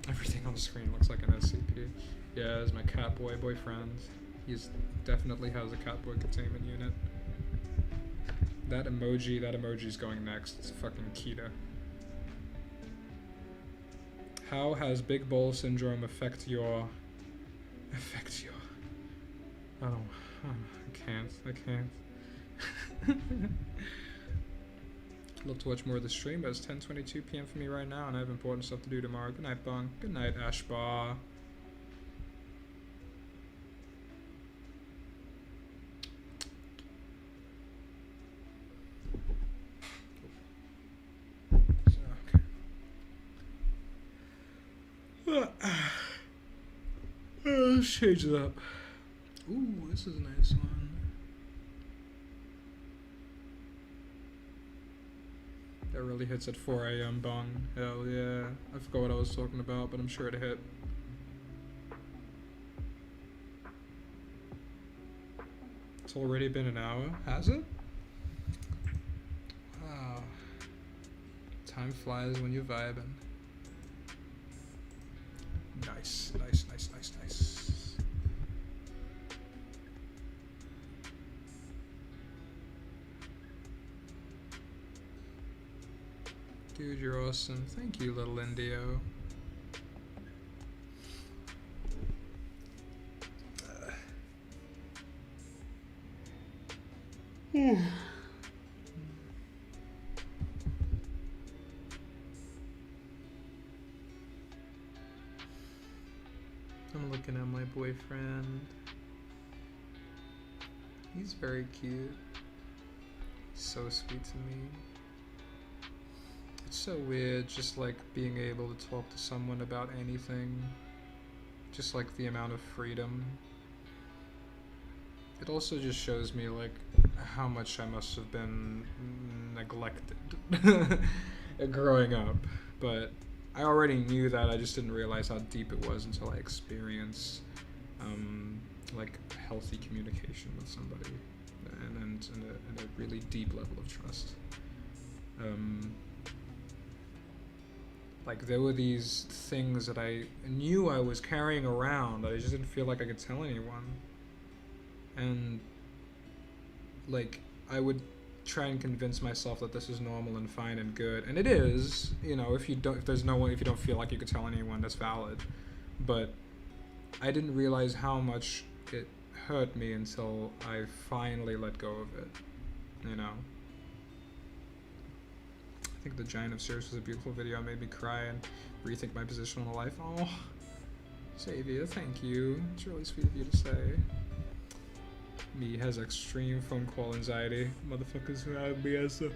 Everything on the screen looks like an SCP. Yeah, it's my catboy boyfriend. He's definitely has a catboy containment unit. That emoji's going next. It's fucking Kita. How has big bowl syndrome affect your... Oh, I can't. Love to watch more of the stream, but it's 10:22 p.m. for me right now, and I have important stuff to do tomorrow. Good night, Bong. Good night, Ashbar. Let's change it up. Ooh, this is a nice one. That really hits at 4 a.m. Bong. Hell yeah. I forgot what I was talking about, but I'm sure it hit. It's already been an hour, has it? Wow. Time flies when you're vibing. Nice. Dude, you're awesome. Thank you, little Indio. I'm looking at my boyfriend. He's very cute. He's so sweet to me. It's so weird just like being able to talk to someone about anything. Just like the amount of freedom. It also just shows me like how much I must have been neglected growing up. But I already knew that, I just didn't realize how deep it was until I experienced like healthy communication with somebody and a really deep level of trust. Like there were these things that I knew I was carrying around that I just didn't feel like I could tell anyone. And like I would try and convince myself that this is normal and fine and good, and it is, you know, if you don't feel like you could tell anyone, that's valid. But I didn't realize how much it hurt me until I finally let go of it, you know. I think the Giant of Sirius was a beautiful video. It made me cry and rethink my position in life. Oh, Xavier, thank you. It's really sweet of you to say. Me has extreme phone call anxiety. Motherfuckers who have me as a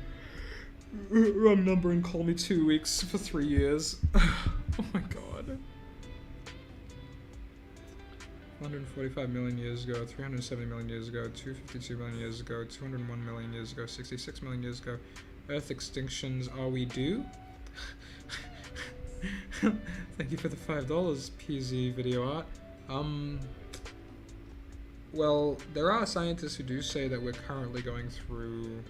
wrong number and call me 2 weeks for 3 years. Oh my god. 145 million years ago, 370 million years ago, 252 million years ago, 201 million years ago, 66 million years ago. Earth extinctions are we due? Thank you for the $5, PZ video art. Well, there are scientists who do say that we're currently going through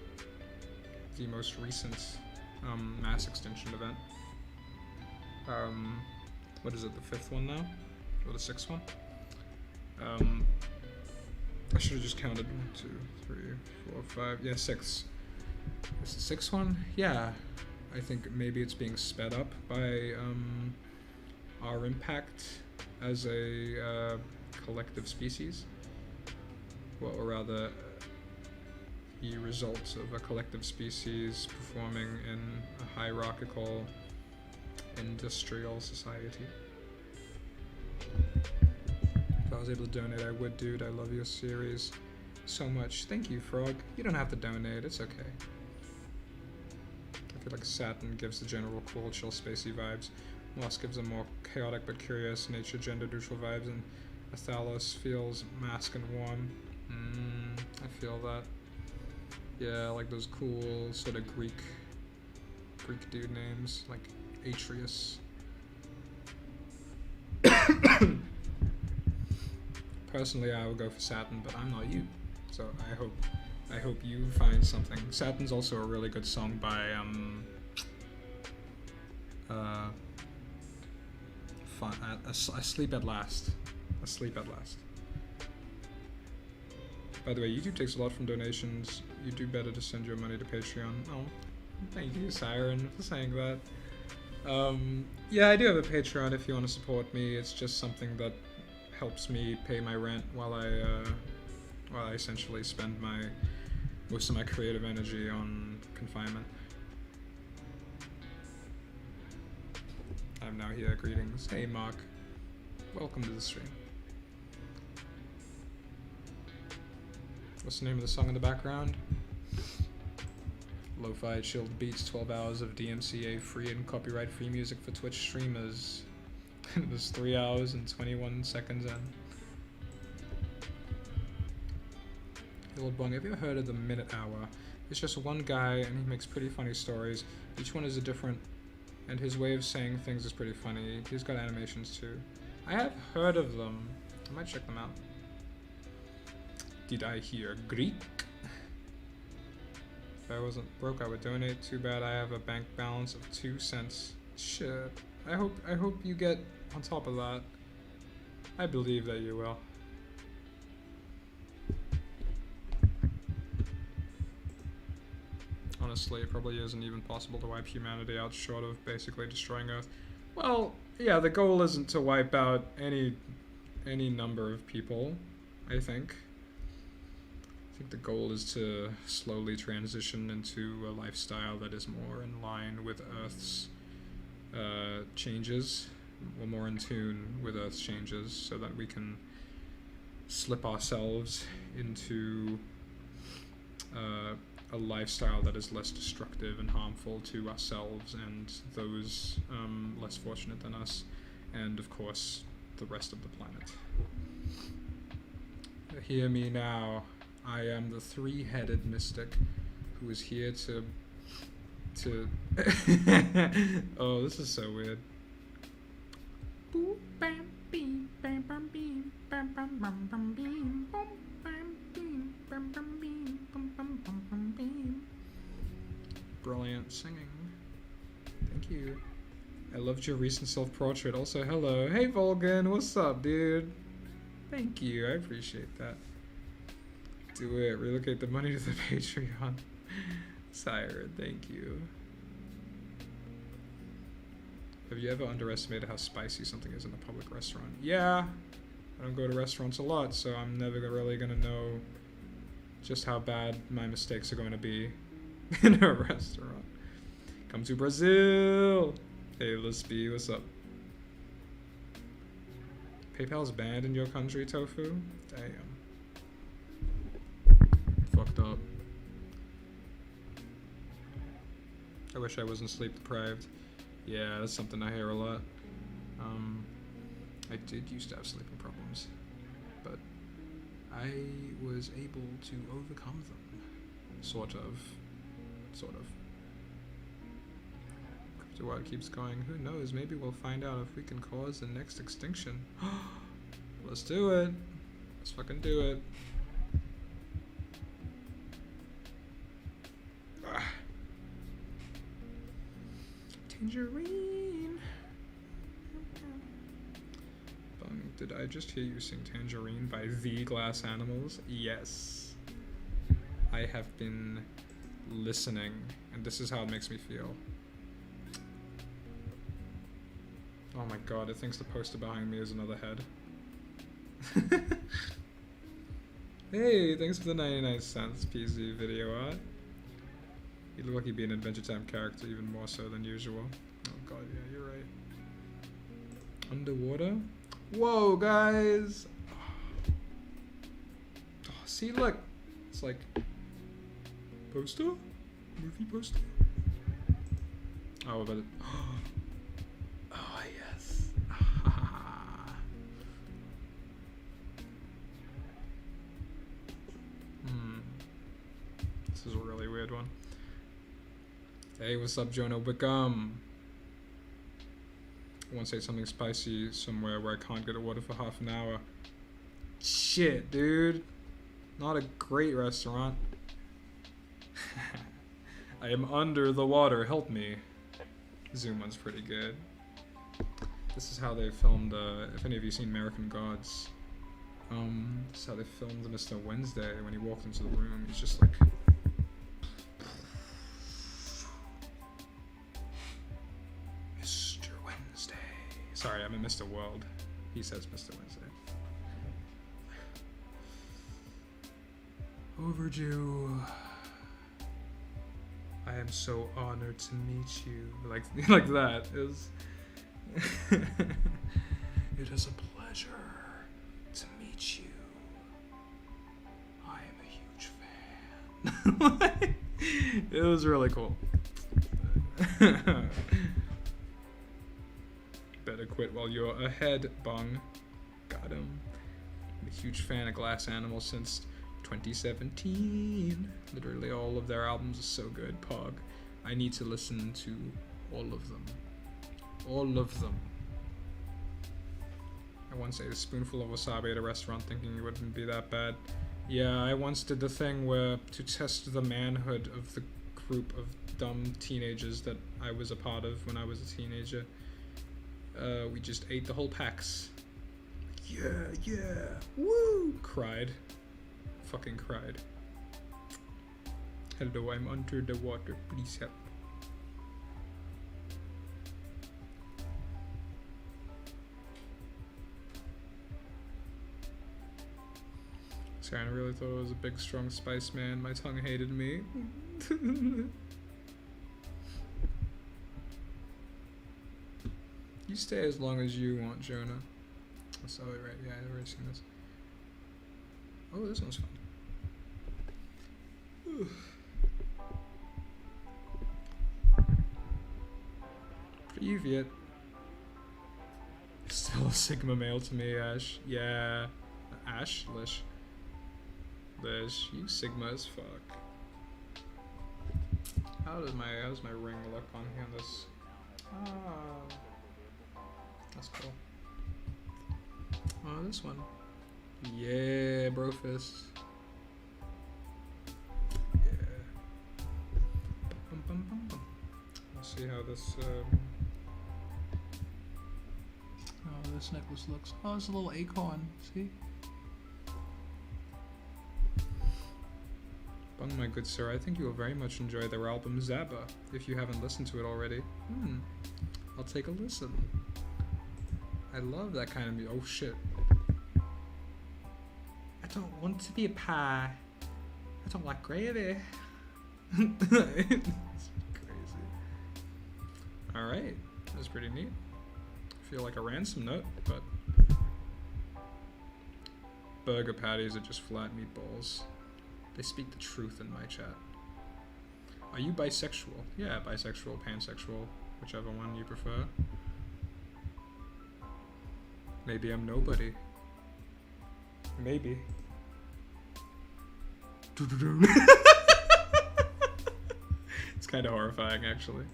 the most recent mass extinction event. What is it, the 5th one now? Or the 6th one? I should have just counted 1, 2, 3, 4, 5, yeah, 6. Is the 6th one? Yeah. I think maybe it's being sped up by our impact as a collective species. Well, or rather, the result of a collective species performing in a hierarchical industrial society. If I was able to donate, I would, dude. I love your series so much. Thank you, Frog. You don't have to donate, it's okay. I feel like Saturn gives the general cool, chill, spacey vibes. Mars gives a more chaotic but curious, nature, gender-neutral vibes, and Athalos feels mask and warm. I feel that. Yeah, like those cool sort of Greek dude names, like Atreus. Personally, I would go for Saturn, but I'm not you, so I hope you find something. Saturn's also a really good song by Asleep at Last. Asleep at Last. By the way, YouTube takes a lot from donations. You do better to send your money to Patreon. Oh, thank you, Siren, for saying that. Yeah, I do have a Patreon if you want to support me. It's just something that helps me pay my rent while I essentially spend most of my creative energy on confinement. I'm now here. Greetings. Hey, Mark. Welcome to the stream. What's the name of the song in the background? Lo-fi chilled beats, 12 hours of DMCA free and copyright free music for Twitch streamers. It was 3 hours and 21 seconds in. Hey, Lord Bong, have you ever heard of the Minute Hour? It's just one guy and he makes pretty funny stories. Each one is a different, and his way of saying things is pretty funny. He's got animations too. I have heard of them. I might check them out. Did I hear Greek? If I wasn't broke, I would donate. Too bad I have a bank balance of 2 cents. Shit. I hope you get on top of that. I believe that you will. Honestly, it probably isn't even possible to wipe humanity out short of basically destroying Earth. Well, yeah, the goal isn't to wipe out any number of people, I think. I think the goal is to slowly transition into a lifestyle that is more in line with Earth's changes, or more in tune with Earth's changes, so that we can slip ourselves into a lifestyle that is less destructive and harmful to ourselves and those less fortunate than us, and of course the rest of the planet. Hear me now. I am the three-headed mystic who is here to oh, this is so weird. Brilliant singing. Thank you. I loved your recent self-portrait. Also, hello. Hey, Volgan. What's up, dude? Thank you. I appreciate that. Do it. Relocate the money to the Patreon. Sire, thank you. Have you ever underestimated how spicy something is in a public restaurant? Yeah. I don't go to restaurants a lot, so I'm never really gonna know just how bad my mistakes are going to be in a restaurant. Come to Brazil! Hey, Lispy, what's up? PayPal's banned in your country, Tofu? Damn. Fucked up. I wish I wasn't sleep deprived. Yeah, that's something I hear a lot. I did used to have sleeping problems, but I was able to overcome them. Sort of. So what keeps going? Who knows? Maybe we'll find out if we can cause the next extinction. Let's do it. Let's fucking do it. Tangerine. Did I just hear you sing Tangerine by The Glass Animals? Yes. I have been listening, and this is how it makes me feel. Oh my god, it thinks the poster behind me is another head. Hey, thanks for the 99 cents, PZ video art. You look like you'd be an Adventure Time character, even more so than usual. Oh god, yeah, you're right. Underwater? Whoa, guys! Oh, see, look! It's like... Poster? Movie poster? Oh, but it... Oh, yes. This is a really weird one. Hey, what's up, Jono Wickham? I want to say something spicy somewhere where I can't get a water for half an hour. Shit, dude. Not a great restaurant. I am under the water, help me. Zoom one's pretty good. This is how they filmed, if any of you seen American Gods. This is how they filmed Mr. Wednesday when he walked into the room. He's just like... Mr. Wednesday. Sorry, I mean Mr. World. He says Mr. Wednesday. Overdue. I am so honored to meet you. Like that is. It is a pleasure to meet you. I am a huge fan. It was really cool. Better quit while you're ahead, Bung. Got him. I'm a huge fan of Glass Animals since 2017. Literally all of their albums are so good, Pog. I need to listen to all of them. All of them. I once ate a spoonful of wasabi at a restaurant thinking it wouldn't be that bad. Yeah, I once did the thing where, to test the manhood of the group of dumb teenagers that I was a part of when I was a teenager, we just ate the whole packs. Yeah, woo! Cried. Fucking cried. Hello, I'm under the water. Please help. Sorry, I really thought it was a big, strong spice man. My tongue hated me. You stay as long as you want, Jonah. That's all right. Yeah, I've already seen this. Oh, this one's fun. Привет. Still a Sigma male to me, Ash. Yeah. Ash? Lish. Lish, you Sigma as fuck. How does my ring look on here on this? Ah. That's cool. Oh, this one. Yeah, bro fist. Yeah. Bum, bum, bum, bum. Let's see how this. Oh, this necklace looks. Oh, it's a little acorn. See? Bung, my good sir, I think you will very much enjoy their album Zaba, if you haven't listened to it already. I'll take a listen. I love that kind of music. Oh shit. I don't want to be a pie. I don't like gravy. It's crazy. Alright, that's pretty neat. I feel like a ransom note, but burger patties are just flat meatballs. They speak the truth in my chat. Are you bisexual? Yeah, bisexual, pansexual, whichever one you prefer. Maybe I'm nobody. Maybe. It's kind of horrifying, actually.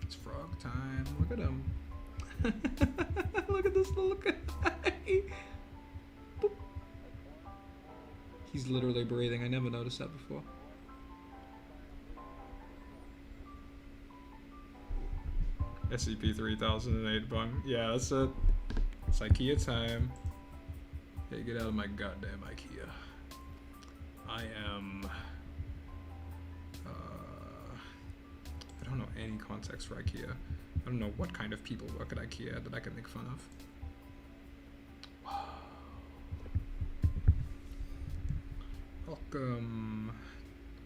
It's frog time. Look at him. Look at this little guy. Boop. He's literally breathing. I never noticed that before. SCP-3008 bung. Yeah, that's it. It's IKEA time. Hey, get out of my goddamn IKEA. I am I don't know any context for IKEA. I don't know what kind of people work at IKEA that I can make fun of. Welcome.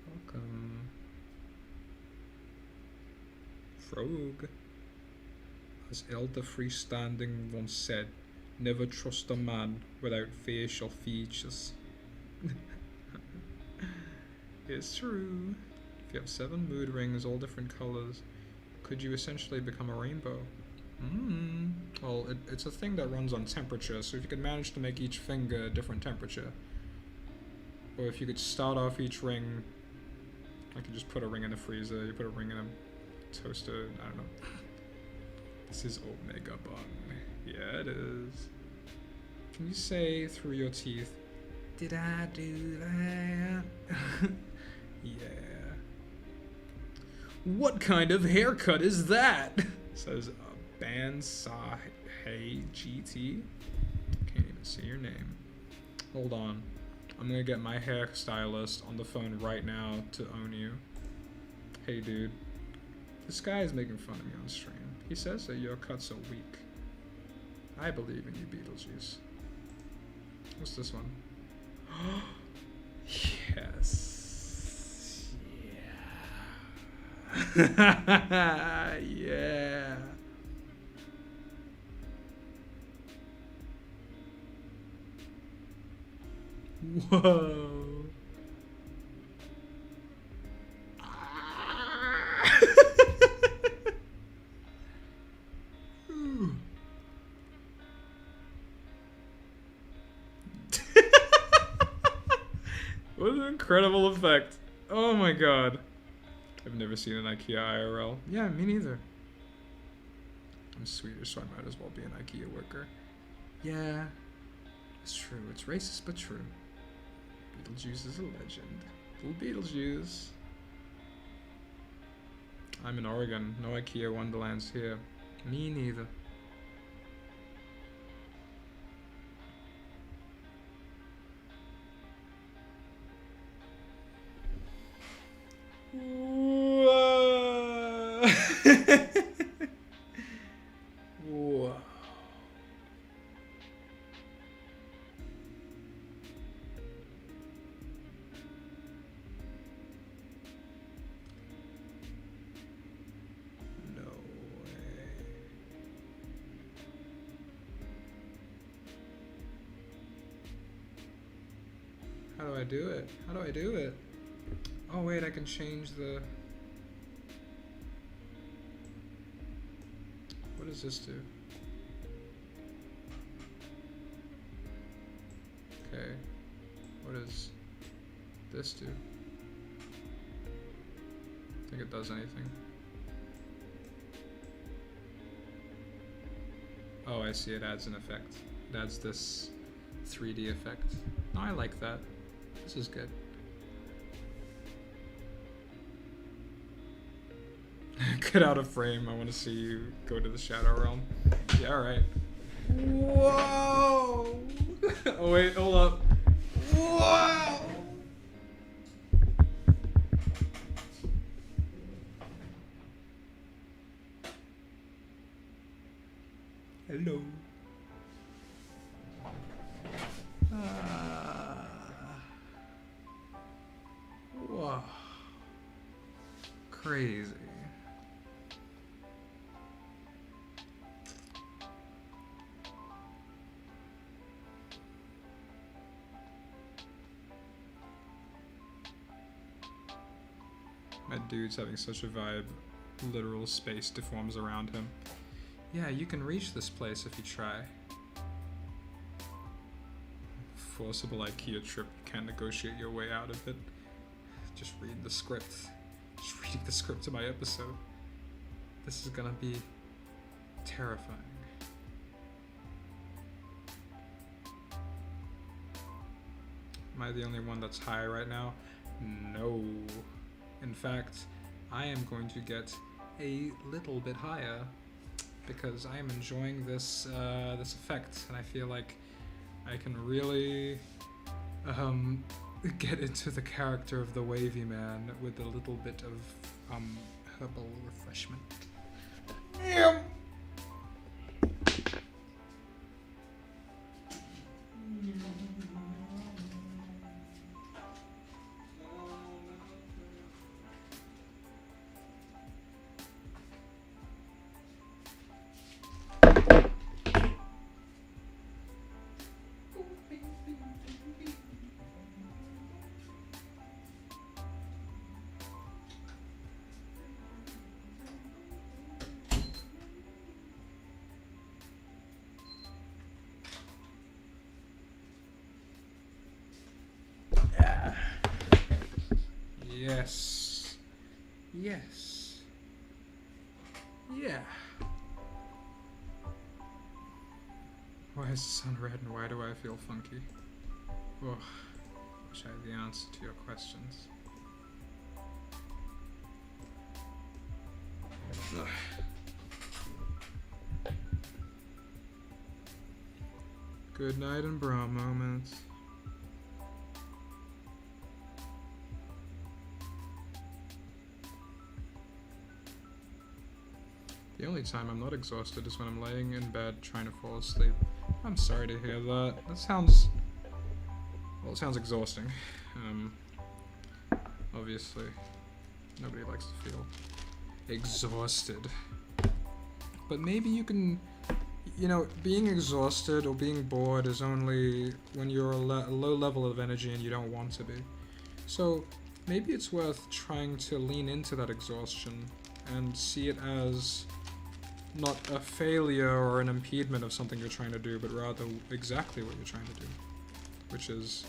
Welcome. Frog. As Elder Freestanding once said, never trust a man without facial features. It's true. If you have 7 mood rings, all different colors, could you essentially become a rainbow? Well, it's a thing that runs on temperature, so if you could manage to make each finger a different temperature, or if you could start off each ring, like you just put a ring in the freezer, you put a ring in a toaster, I don't know. This is Omega Bun. Yeah, it is. Can you say through your teeth, did I do that? Yeah. What kind of haircut is that? Says Bansai GT. Can't even see your name. Hold on. I'm gonna get my hairstylist on the phone right now to own you. Hey dude. This guy is making fun of me on stream. He says that your cuts are weak. I believe in you, Beetlejuice. What's this one? Yes. Yeah. Yeah. Whoa. What an incredible effect. Oh my god. I've never seen an IKEA IRL. Yeah, me neither. I'm Swedish, so I might as well be an IKEA worker. Yeah, it's true. It's racist, but true. Beetlejuice is a legend. Little Beetlejuice. I'm in Oregon. No IKEA Wonderlands here. Me neither. Whoa. No way. How do I do it? How do I do it? Oh wait, I can change the... What does this do? Okay. What does this do? I think it does anything. Oh, I see, it adds an effect. It adds this 3D effect. Oh, I like that. This is good. Get out of frame. I want to see you go to the Shadow Realm. Yeah, alright. Whoa! Oh wait, hold up. Whoa! Hello. Whoa. Crazy. That dude's having such a vibe. Literal space deforms around him. Yeah, you can reach this place if you try. Forcible IKEA trip, you can't negotiate your way out of it. Just read the script. Just reading the script to my episode. This is gonna be terrifying. Am I the only one that's high right now? No. In fact, I am going to get a little bit higher because I am enjoying this this effect, and I feel like I can really get into the character of the wavy man with a little bit of purple refreshment. Yes. Yes. Yeah. Why is the sun red and why do I feel funky? Oh, wish I had the answer to your questions. Ugh. Good night and bra moments. The only time I'm not exhausted is when I'm laying in bed trying to fall asleep. I'm sorry to hear that. That sounds... well, it sounds exhausting. Obviously, nobody likes to feel exhausted. But maybe you can... you know, being exhausted or being bored is only when you're a low level of energy and you don't want to be. So, maybe it's worth trying to lean into that exhaustion and see it as not a failure or an impediment of something you're trying to do, but rather exactly what you're trying to do, which is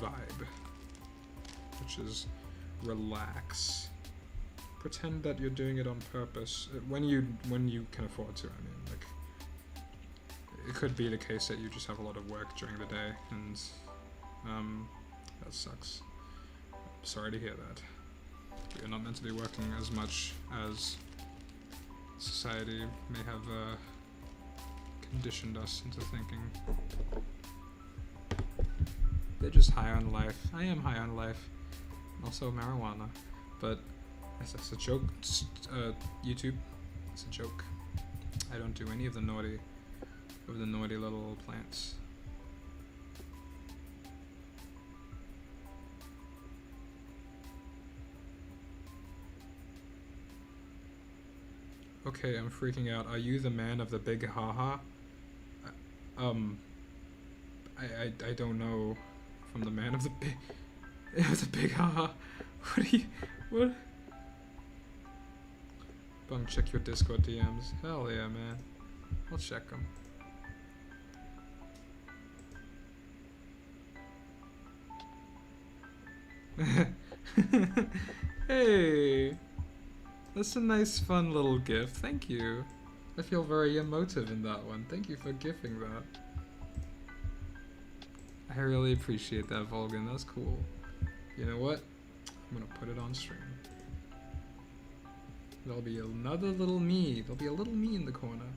vibe, which is relax. Pretend that you're doing it on purpose when you can afford to. I mean, like, it could be the case that you just have a lot of work during the day, and that sucks. Sorry to hear that. You're not meant to be working as much as society may have conditioned us into thinking. They're just high on life. I am high on life. Also marijuana. But that's a joke. YouTube. It's a joke. I don't do any of the naughty little plants. Okay, I'm freaking out. Are you the man of the big haha? I don't know if I'm the man of the big haha. What are you? What? Bung, check your Discord DMs. Hell yeah, man. I'll check them. Hey, that's a nice fun little gift, thank you. I feel very emotive in that one, thank you for gifting that. I really appreciate that, Volgan, that's cool. You know what? I'm gonna put it on stream. There'll be another little me, there'll be a little me in the corner.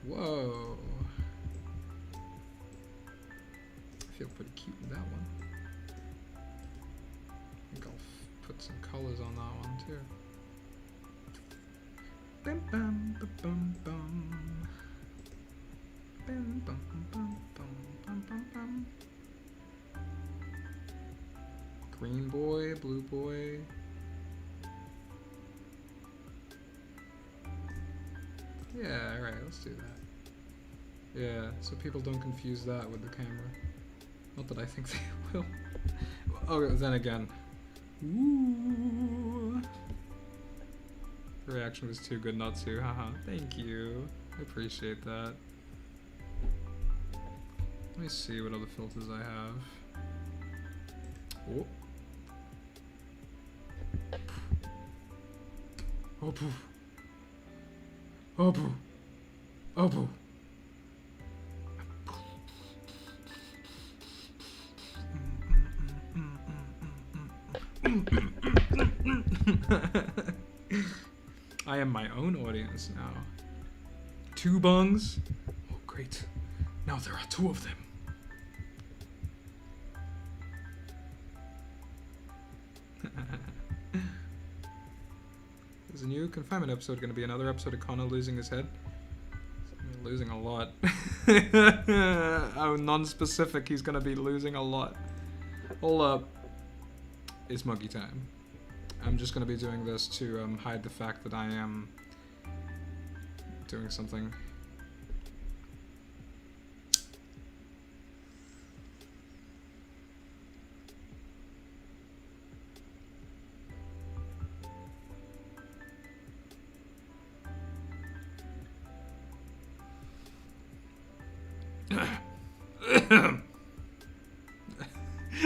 Whoa. I feel pretty cute in that one. I think I'll put some colors on that one too. Bam bam ba bum bum. Bam bum bum bum bum bum bum. Green boy, blue boy. Yeah, alright, let's do that. Yeah, so people don't confuse that with the camera. Not that I think they will. Oh, then again. Ooh. The reaction was too good not to, haha. Thank you. I appreciate that. Let me see what other filters I have. Oh. Oh, poof. Oh, poof. Oh, poof. I am my own audience now. 2 bungs? Oh, great. Now there are 2 of them. There's a new confinement episode going to be another episode of Connor losing his head. Losing a lot. Oh, non-specific, he's going to be losing a lot. Hold up. It's monkey time. I'm just going to be doing this to hide the fact that I am doing something.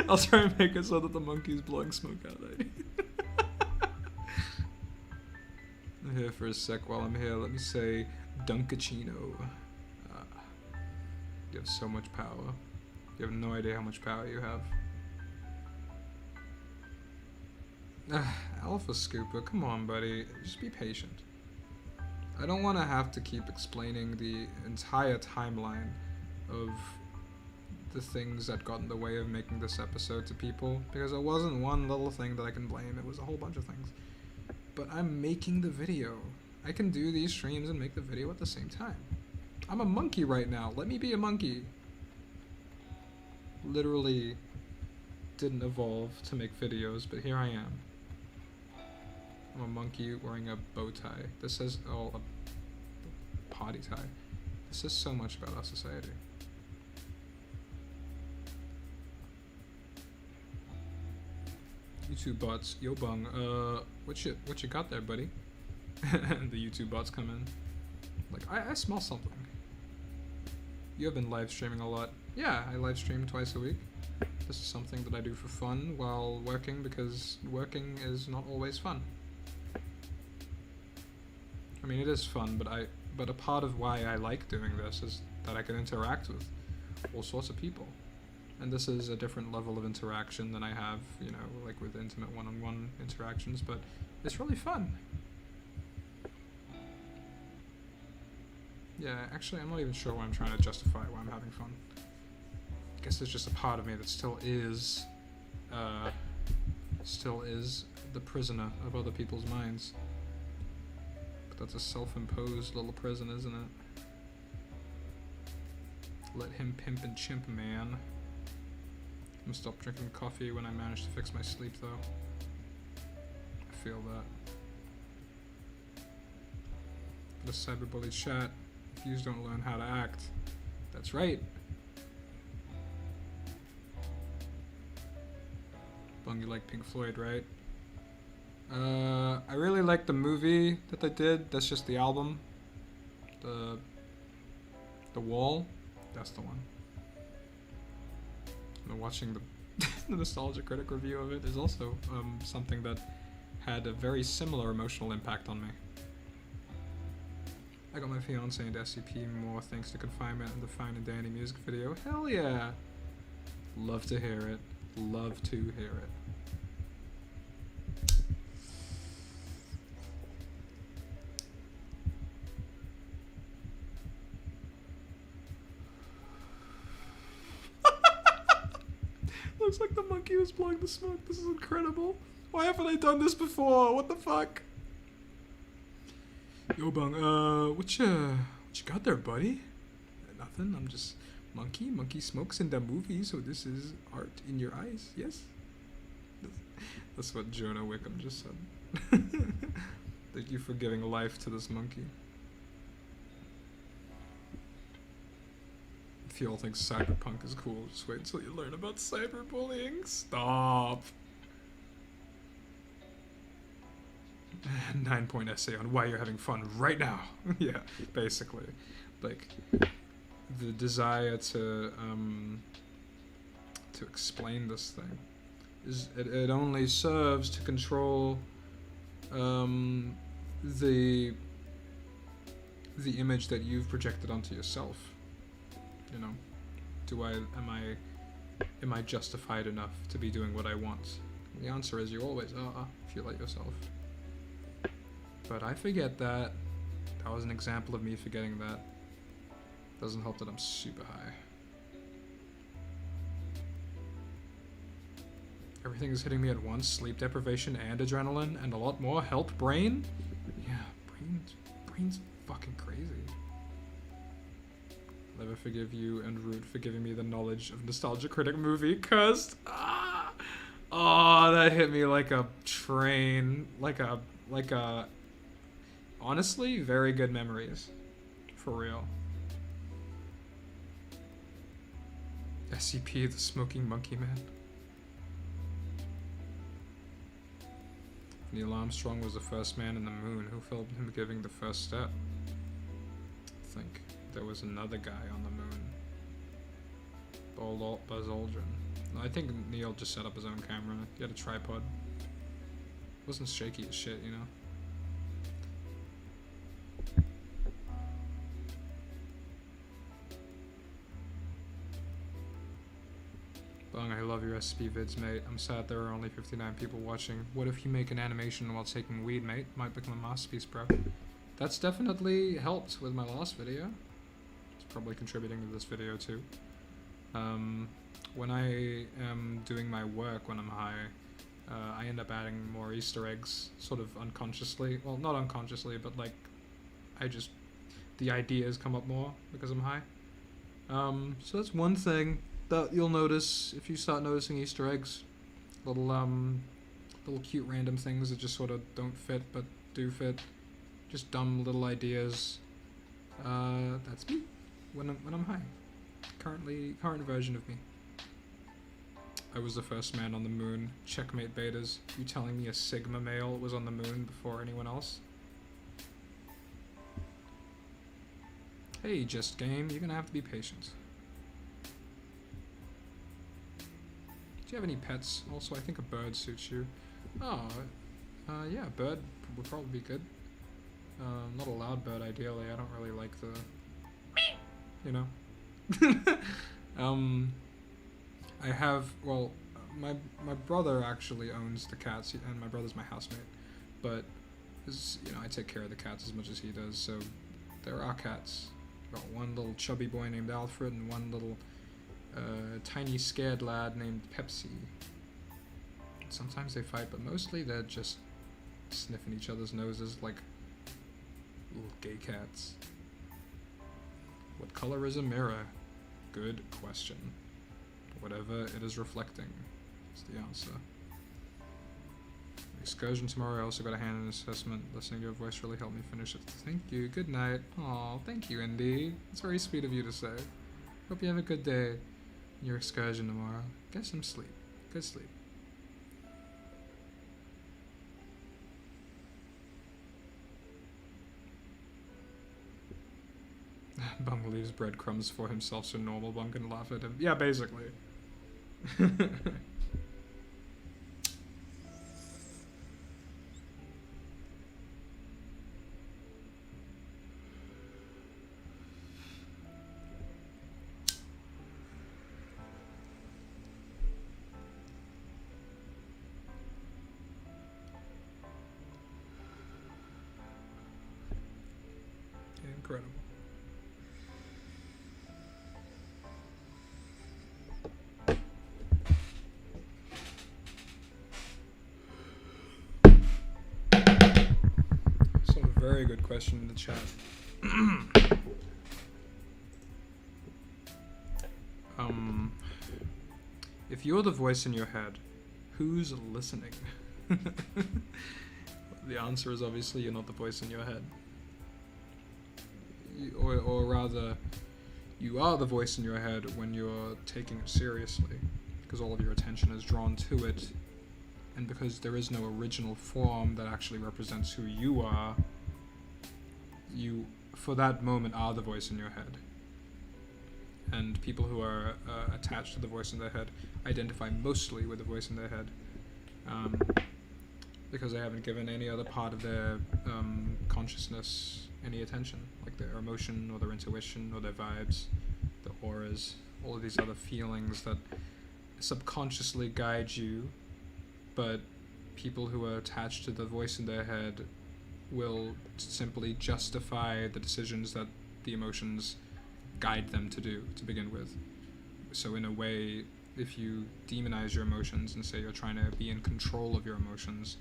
I'll try and make it so that the monkey's blowing smoke out at you. I'm here for a sec. While I'm here, let me say Dunkachino. You have so much power. You have no idea how much power you have. Alpha Scooper, come on, buddy. Just be patient. I don't want to have to keep explaining the entire timeline of the things that got in the way of making this episode to people, because it wasn't one little thing that I can blame, it was a whole bunch of things. But I'm making the video. I can do these streams and make the video at the same time. I'm a monkey right now, let me be a monkey. Literally didn't evolve to make videos, but here I am. I'm a monkey wearing a bow tie. This says, oh, a potty tie. This says so much about our society. YouTube bots, yo bung, what you got there, buddy? The YouTube bots come in. Like, I smell something. You have been live streaming a lot. Yeah, I live stream twice a week. This is something that I do for fun while working, because working is not always fun. I mean, it is fun, but a part of why I like doing this is that I can interact with all sorts of people. And this is a different level of interaction than I have, you know, like with intimate one-on-one interactions, but it's really fun. Yeah, actually, I'm not even sure why I'm trying to justify why I'm having fun. I guess there's just a part of me that still is the prisoner of other people's minds. But that's a self-imposed little prison, isn't it? Let him pimp and chimp, man. I'm gonna stop drinking coffee when I manage to fix my sleep, though. I feel that. The cyberbully chat, if yous don't learn how to act. That's right. Bung, you like Pink Floyd, right? I really like the movie that they did. That's just the album. The Wall. That's the one. And watching the Nostalgia Critic review of it is also something that had a very similar emotional impact on me. I got my fiance into SCP more thanks to confinement and the Fine and Dandy music video. Hell yeah! Love to hear it. Love to hear it. Looks like the monkey was blowing the smoke. This is incredible. Why haven't I done this before? What the fuck? Yo, Bung, what you got there, buddy? Nothing. I'm just monkey. Monkey smokes in the movie, so this is art in your eyes. Yes. That's what Jonah Wickham just said. Thank you for giving life to this monkey. If you all think cyberpunk is cool, just wait until you learn about cyberbullying. Stop. 9-point essay on why you're having fun right now. Yeah, basically. Like, the desire to explain this thing is it only serves to control the image that you've projected onto yourself. You know, am I justified enough to be doing what I want? And the answer is you always are, if you let yourself. But I forget that. That was an example of me forgetting that. Doesn't help that I'm super high. Everything is hitting me at once. Sleep deprivation and adrenaline and a lot more. Help, brain? Yeah, brain's fucking crazy. I'll never forgive you and Root for giving me the knowledge of Nostalgia Critic movie. Cursed. Oh, that hit me like a train. Like a... Honestly, very good memories. For real. SCP, the Smoking Monkey Man. Neil Armstrong was the first man in the moon. Who filmed him giving the first step? I think there was another guy on the moon. Buzz Aldrin. I think Neil just set up his own camera. He had a tripod. It wasn't shaky as shit, you know? Bung, I love your SCP vids, mate. I'm sad there are only 59 people watching. What if you make an animation while taking weed, mate? Might become a masterpiece, bro. That's definitely helped with my last video. It's probably contributing to this video too. When I am doing my work when I'm high, I end up adding more Easter eggs, sort of unconsciously. Well, not unconsciously, but like, the ideas come up more because I'm high. So that's one thing that you'll notice if you start noticing Easter eggs. Little cute random things that just sort of don't fit but do fit. Just dumb little ideas. That's me when I'm high. Current version of me. I was the first man on the moon. Checkmate betas. You telling me a Sigma male was on the moon before anyone else? Hey, Just Game, you're gonna have to be patient. Do you have any pets? Also, I think a bird suits you. Oh, yeah, a bird would probably be good. Not a loud bird, ideally. I don't really like the... You know? I have... Well, my brother actually owns the cats, and my brother's my housemate. But, you know, I take care of the cats as much as he does, so there are cats. Got one little chubby boy named Alfred, and one little... tiny scared lad named Pepsi. Sometimes they fight, but mostly they're just sniffing each other's noses like little gay cats. What color is a mirror? Good question. Whatever it is reflecting is the answer. Excursion tomorrow. I also got a hand in assessment. Listening to your voice really helped me finish it. Thank you. Good night. Aw, thank you, Indy. It's very sweet of you to say. Hope you have a good day. Your excursion tomorrow. Get some sleep. Good sleep. Bung leaves breadcrumbs for himself so normal Bung can laugh at him. Yeah, basically. Incredible. So a very good question in the chat. If you're the voice in your head, who's listening? The answer is obviously you're not the voice in your head. Or rather, you are the voice in your head when you're taking it seriously, because all of your attention is drawn to it, and because there is no original form that actually represents who you are, you, for that moment, are the voice in your head. And people who are attached to the voice in their head identify mostly with the voice in their head, because they haven't given any other part of their consciousness any attention, like their emotion or their intuition or their vibes, the auras, all of these other feelings that subconsciously guide you, but people who are attached to the voice in their head will simply justify the decisions that the emotions guide them to do to begin with. So in a way, if you demonize your emotions and say you're trying to be in control of your emotions,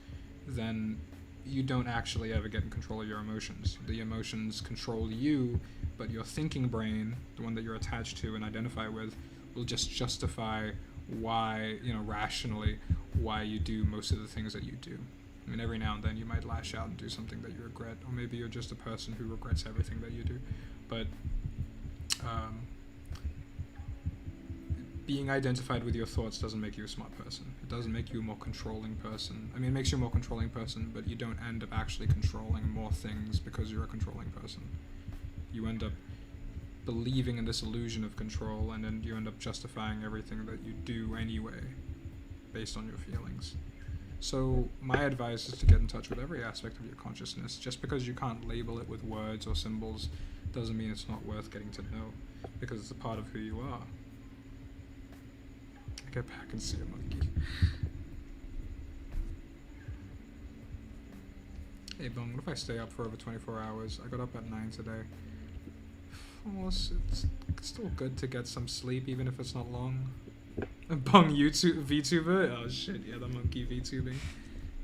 then you don't actually ever get in control of your emotions. The emotions control you, but your thinking brain, the one that you're attached to and identify with, will just justify why, rationally, why you do most of the things that you do. I mean, every now and then you might lash out and do something that you regret, or maybe you're just a person who regrets everything that you do. But being identified with your thoughts doesn't make you a smart person. It doesn't make you a more controlling person. I mean, it makes you a more controlling person, but you don't end up actually controlling more things because you're a controlling person. You end up believing in this illusion of control, and then you end up justifying everything that you do anyway based on your feelings. So my advice is to get in touch with every aspect of your consciousness. Just because you can't label it with words or symbols doesn't mean it's not worth getting to know, because it's a part of who you are. I get back and see a monkey. Hey Bung, what if I stay up for over 24 hours? I got up at 9 today. Almost, it's still good to get some sleep, even if it's not long. Bung YouTube VTuber? Oh shit, yeah, the monkey VTubing.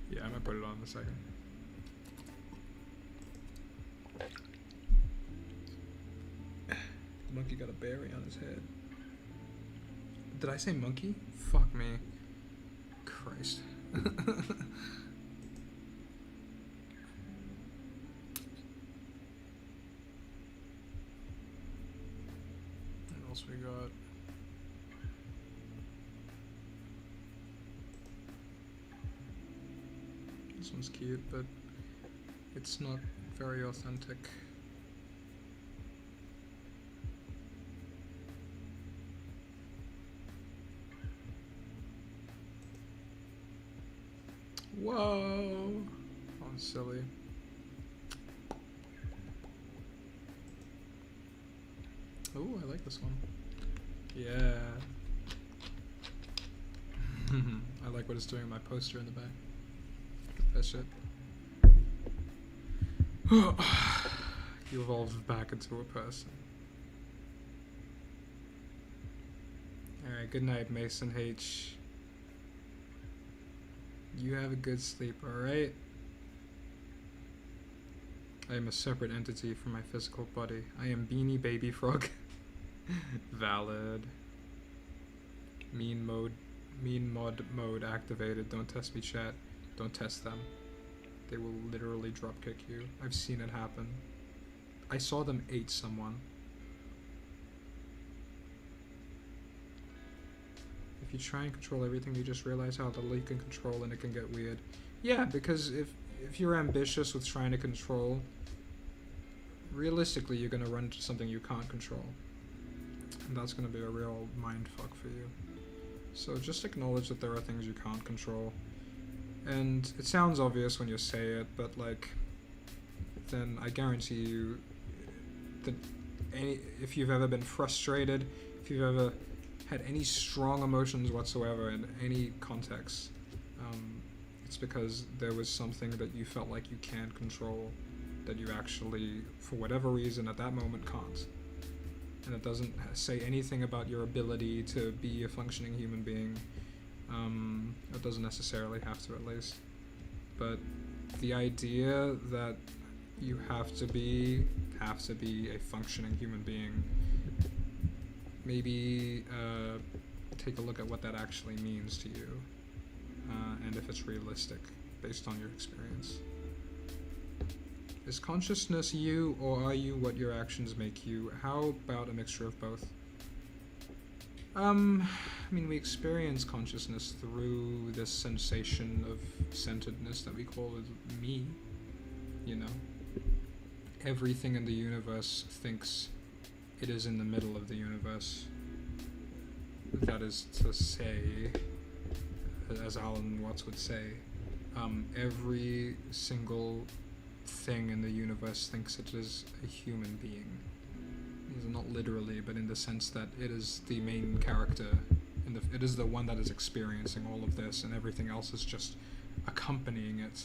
Yeah, I might put it on in a second. The monkey got a berry on his head. Did I say monkey? Fuck me. Christ. What else we got? This one's cute, but it's not very authentic. Whoa! Oh, silly. Oh, I like this one. Yeah. I like what it's doing in my poster in the back. That shit. You evolved back into a person. Alright, good night, Mason H. You have a good sleep, alright? I am a separate entity from my physical body. I am Beanie Baby Frog. Valid. Mean mod mode activated. Don't test me, chat. Don't test them. They will literally dropkick you. I've seen it happen. I saw them ate someone. If you try and control everything, you just realize how little you can control, and it can get weird. Yeah, because if you're ambitious with trying to control, realistically you're going to run into something you can't control. And that's going to be a real mindfuck for you. So just acknowledge that there are things you can't control. And it sounds obvious when you say it, but then I guarantee you that if you've ever been frustrated, if you've ever had any strong emotions whatsoever in any context, it's because there was something that you felt like you can't control, that you actually, for whatever reason, at that moment can't. And it doesn't say anything about your ability to be a functioning human being. It doesn't necessarily have to, at least. But the idea that you have to be a functioning human being, maybe take a look at what that actually means to you, and if it's realistic based on your experience. Is consciousness you, or are you what your actions make you? How about a mixture of both? I mean, we experience consciousness through this sensation of centeredness that we call it me, you know? Everything in the universe thinks it is in the middle of the universe. That is to say, as Alan Watts would say, every single thing in the universe thinks it is a human being. Not literally, but in the sense that it is the main character, it is the one that is experiencing all of this, and everything else is just accompanying it.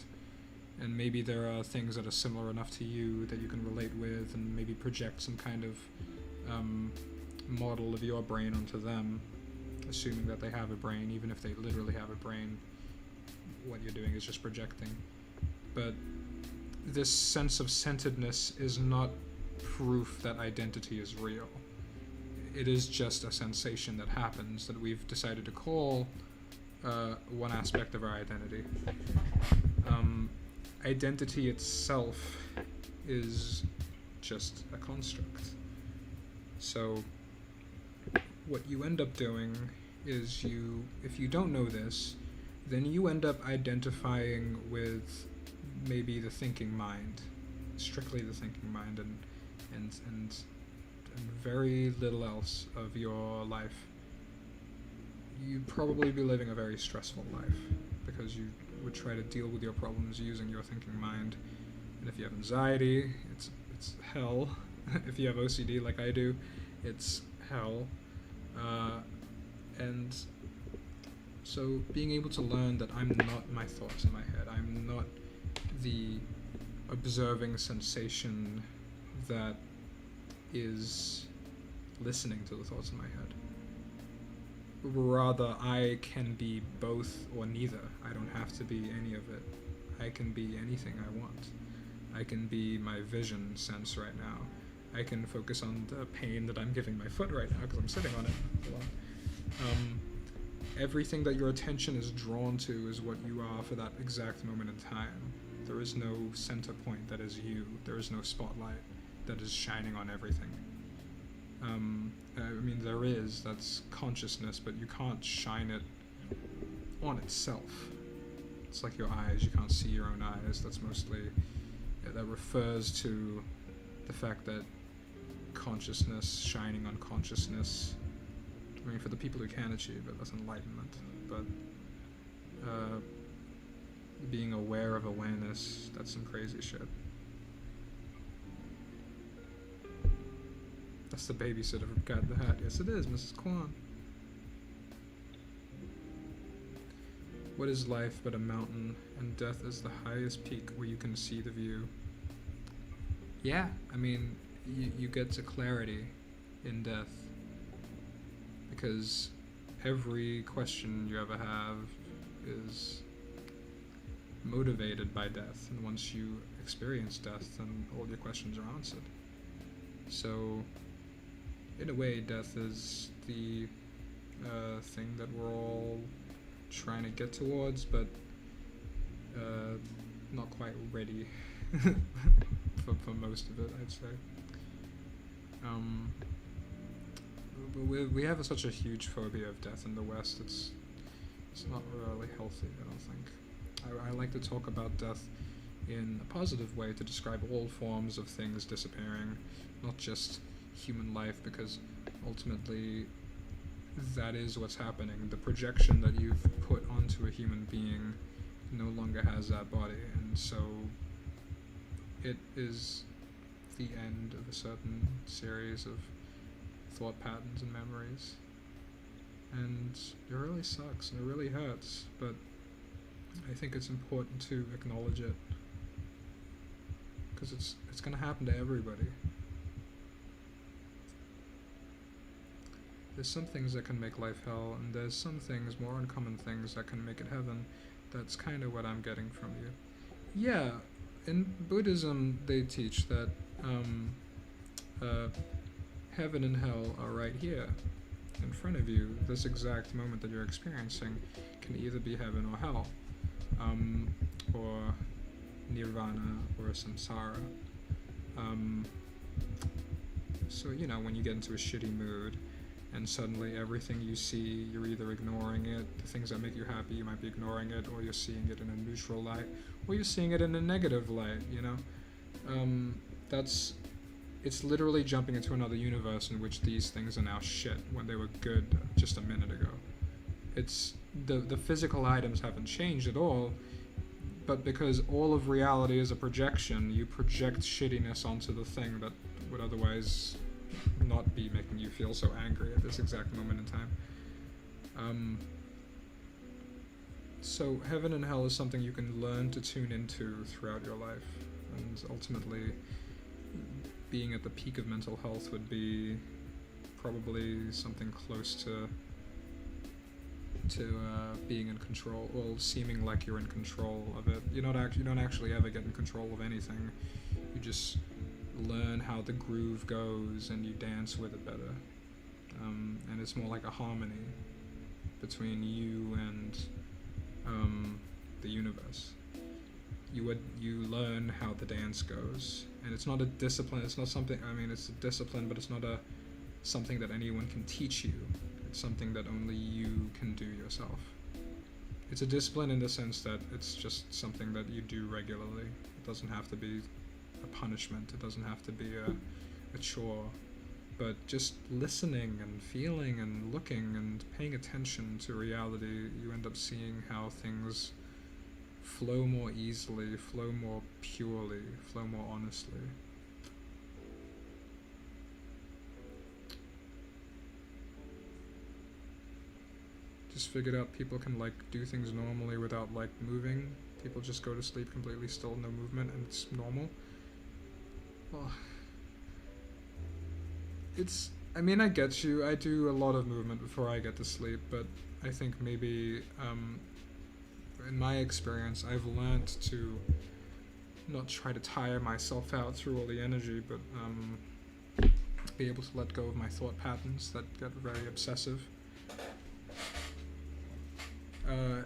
And maybe there are things that are similar enough to you that you can relate with, and maybe project some kind of model of your brain onto them. assuming that they have a brain, even if they literally have a brain. What you're doing is just projecting. But this sense of centeredness is not proof that identity is real. It is just a sensation that happens that we've decided to call one aspect of our identity. Identity itself is just a construct. So what you end up doing is if you don't know this, then you end up identifying with maybe the thinking mind, strictly the thinking mind, and very little else of your life. You'd probably be living a very stressful life because you would try to deal with your problems using your thinking mind. And if you have anxiety, it's hell. If you have OCD like I do, it's hell. And so being able to learn that I'm not my thoughts in my head, I'm not the observing sensation that is listening to the thoughts in my head. Rather, I can be both or neither. I don't have to be any of it. I can be anything I want. I can be my vision sense right now. I can focus on the pain that I'm giving my foot right now because I'm sitting on it a lot. Everything that your attention is drawn to is what you are for that exact moment in time. There is no center point that is you. There is no spotlight that is shining on everything. I mean, there is, that's consciousness, but you can't shine it on itself. It's like your eyes, you can't see your own eyes. That's mostly, that refers to the fact that consciousness shining on consciousness, I mean, for the people who can achieve it, that's enlightenment. But being aware of awareness, that's some crazy shit. That's the babysitter from Cat in the Hat. Yes, it is, Mrs. Kwan. What is life but a mountain, and death is the highest peak where you can see the view? Yeah, I mean, you get to clarity in death, because every question you ever have is motivated by death, and once you experience death, then all your questions are answered. So, in a way, death is the thing that we're all trying to get towards, but not quite ready for most of it, I'd say. But we have such a huge phobia of death in the West. It's not really healthy, I don't think. I like to talk about death in a positive way to describe all forms of things disappearing, not just human life, because ultimately that is what's happening. The projection that you've put onto a human being no longer has that body, and so it is the end of a certain series of thought patterns and memories. And it really sucks and it really hurts, but I think it's important to acknowledge it, because it's going to happen to everybody. There's some things that can make life hell, and there's some things, more uncommon things, that can make it heaven. That's kind of what I'm getting from you. Yeah, in Buddhism they teach that heaven and hell are right here, in front of you. This exact moment that you're experiencing can either be heaven or hell, or nirvana or samsara. So, you know, when you get into a shitty mood, and suddenly everything you see, you're either ignoring it, the things that make you happy, you might be ignoring it, or you're seeing it in a neutral light, or you're seeing it in a negative light, you know? It's literally jumping into another universe in which these things are now shit, when they were good just a minute ago. It's, the physical items haven't changed at all, but because all of reality is a projection, you project shittiness onto the thing that would otherwise not be making you feel so angry at this exact moment in time. So heaven and hell is something you can learn to tune into throughout your life, and ultimately being at the peak of mental health would be probably something close to to being in control, well, seeming like you're in control of it. You don't actually ever get in control of anything. You just learn how the groove goes and you dance with it better. And it's more like a harmony between you and the universe. You learn how the dance goes, and it's not a discipline. It's not something. I mean, it's a discipline, but it's not something that anyone can teach you. It's something that only you can do yourself. It's a discipline in the sense that it's just something that you do regularly. It doesn't have to be a punishment. It doesn't have to be a chore. But just listening and feeling and looking and paying attention to reality, you end up seeing how things flow more easily, flow more purely, flow more honestly. Just figured out people can like do things normally without like moving. People just go to sleep completely still, no movement, and it's normal. Well, I mean, I get you. I do a lot of movement before I get to sleep, but I think maybe in my experience, I've learned to not try to tire myself out through all the energy, but be able to let go of my thought patterns that get very obsessive.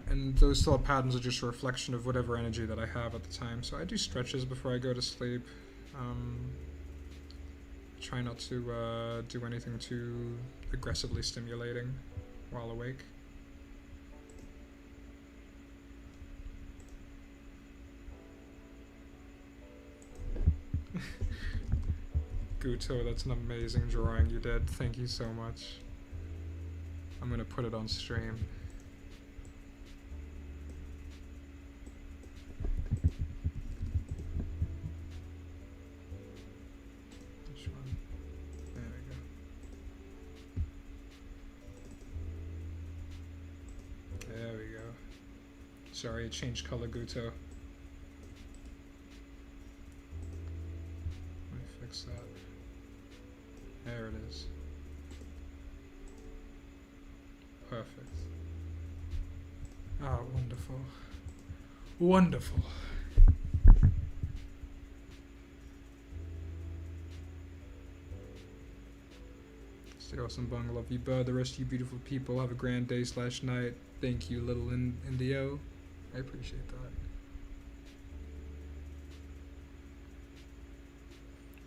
And those thought patterns are just a reflection of whatever energy that I have at the time. So I do stretches before I go to sleep. Try not to do anything too aggressively stimulating while awake. Guto, that's an amazing drawing you did. Thank you so much. I'm gonna put it on stream. Sorry, it changed color, Guto. Let me fix that. There it is. Perfect. Ah, wonderful. Wonderful. Stay awesome, Bung. Love you, bud. The rest of you beautiful people have a grand day / night. Thank you, little Indio. I appreciate that.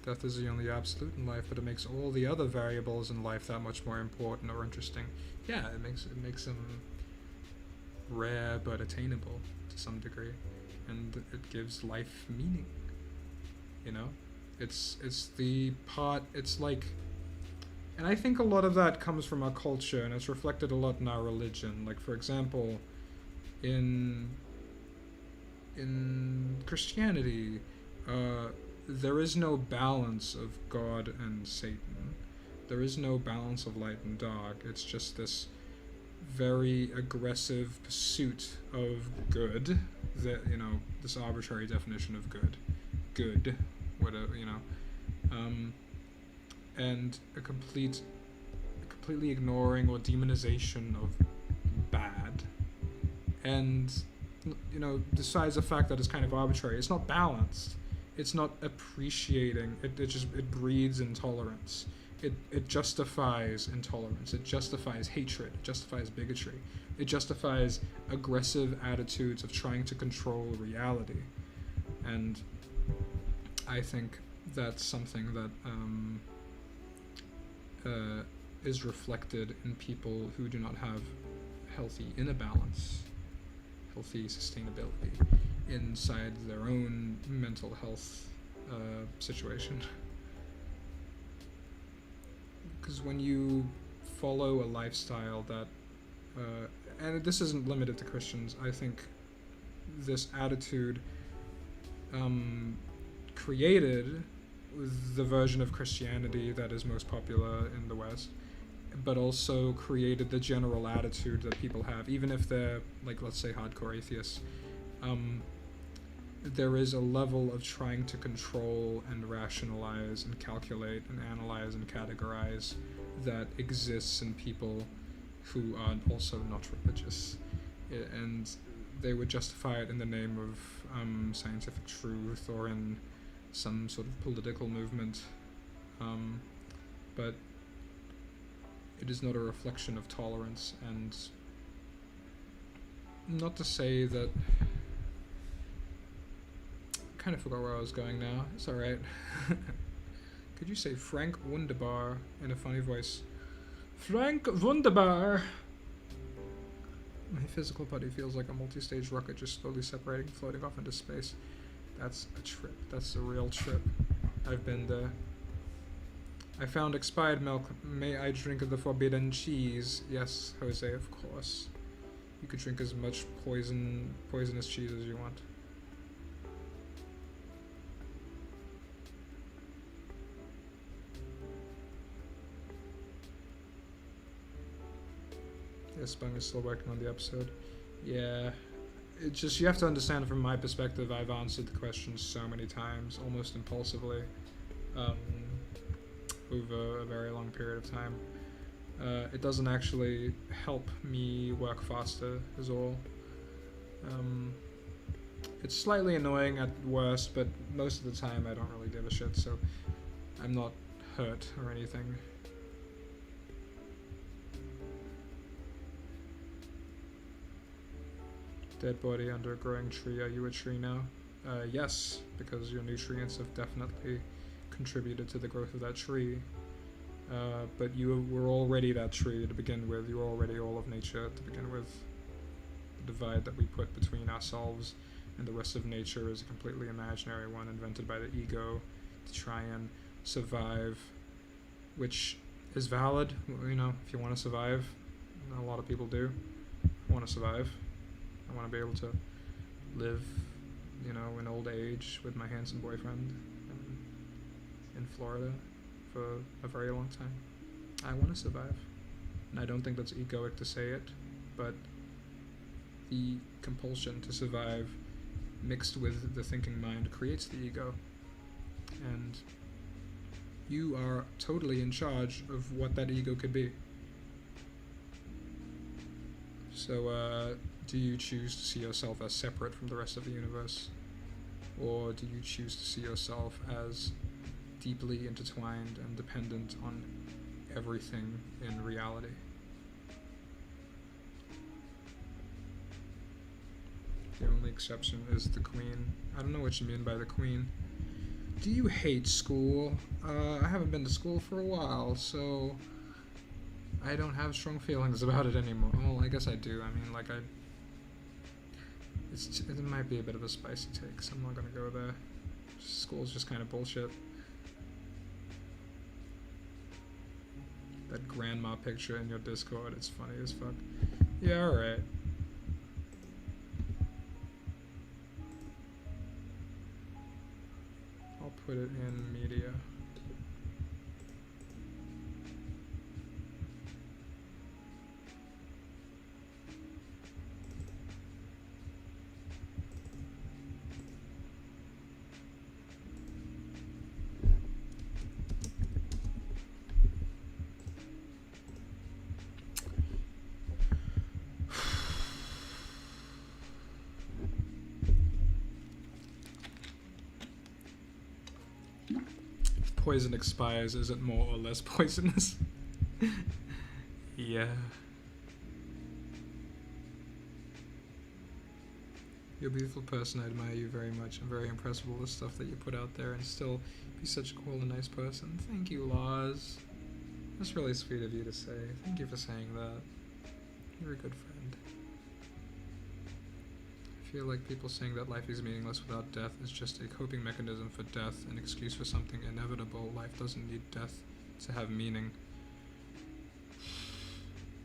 Death is the only absolute in life, but it makes all the other variables in life that much more important or interesting. Yeah, it makes them rare but attainable to some degree, and it gives life meaning. You know, it's the part. It's like, and I think a lot of that comes from our culture, and it's reflected a lot in our religion. Like, for example, in Christianity, there is no balance of God and Satan. There is no balance of light and dark. It's just this very aggressive pursuit of good, that, you know, this arbitrary definition of good, whatever, you know, and a completely ignoring or demonization of bad. And, you know, besides the fact that it's kind of arbitrary, it's not balanced. It's not appreciating. It breeds intolerance. It justifies intolerance. It justifies hatred. It justifies bigotry. It justifies aggressive attitudes of trying to control reality. And I think that's something that is reflected in people who do not have healthy inner balance, healthy sustainability inside their own mental health situation. Because when you follow a lifestyle that, and this isn't limited to Christians, I think this attitude created the version of Christianity that is most popular in the West, but also created the general attitude that people have, even if they're, like, let's say, hardcore atheists. There is a level of trying to control and rationalize and calculate and analyze and categorize that exists in people who are also not religious, and they would justify it in the name of scientific truth or in some sort of political movement, but it is not a reflection of tolerance. And not to say that, I kind of forgot where I was going now. It's alright. Could you say Frank Wunderbar in a funny voice? Frank Wunderbar! My physical body feels like a multi-stage rocket just slowly separating, floating off into space. That's a trip. That's a real trip. I've been there. I found expired milk. May I drink of the forbidden cheese? Yes, Jose, of course. You could drink as much poisonous cheese as you want. Yes, Bung is still working on the episode. Yeah, it's just, you have to understand from my perspective, I've answered the questions so many times, almost impulsively, over a very long period of time. It doesn't actually help me work faster, is all. It's slightly annoying at worst, but most of the time I don't really give a shit, so I'm not hurt or anything. Dead body under a growing tree. Are you a tree now? Yes, because your nutrients have definitely contributed to the growth of that tree. But you were already that tree to begin with. You were already all of nature to begin with. The divide that we put between ourselves and the rest of nature is a completely imaginary one invented by the ego to try and survive, which is valid. You know, if you want to survive, a lot of people do want to survive. I want to be able to live, you know, in old age with my handsome boyfriend in Florida for a very long time. I want to survive. And I don't think that's egoic to say it, but the compulsion to survive mixed with the thinking mind creates the ego. And you are totally in charge of what that ego could be. So, do you choose to see yourself as separate from the rest of the universe? Or do you choose to see yourself as deeply intertwined and dependent on everything in reality? The only exception is the Queen. I don't know what you mean by the Queen. Do you hate school? I haven't been to school for a while, so I don't have strong feelings about it anymore. Well, I guess I do. I mean, like, it might be a bit of a spicy take, so I'm not gonna go there. School's just kind of bullshit. That grandma picture in your Discord, it's funny as fuck. Yeah, alright. I'll put it in media. Poison expires, is it more or less poisonous? Yeah. You're a beautiful person, I admire you very much. I'm very impressed with all the stuff that you put out there and still be such a cool and nice person. Thank you, Lars. That's really sweet of you to say. Thank you for saying that. You're a good friend. I feel like people saying that life is meaningless without death is just a coping mechanism for death, an excuse for something inevitable. Life doesn't need death to have meaning.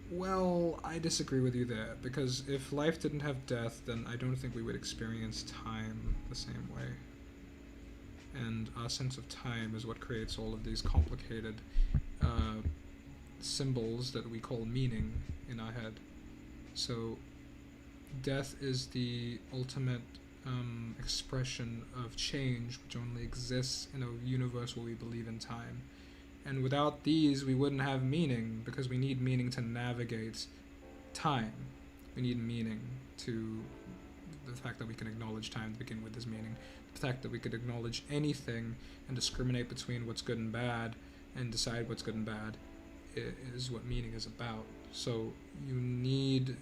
Well, I disagree with you there, because if life didn't have death, then I don't think we would experience time the same way. And our sense of time is what creates all of these complicated symbols that we call meaning in our head. So death is the ultimate expression of change, which only exists in a universe where we believe in time. And without these, we wouldn't have meaning, because we need meaning to navigate time. We need meaning to the fact that we can acknowledge time to begin with is meaning. The fact that we could acknowledge anything and discriminate between what's good and bad and decide what's good and bad is what meaning is about. So you need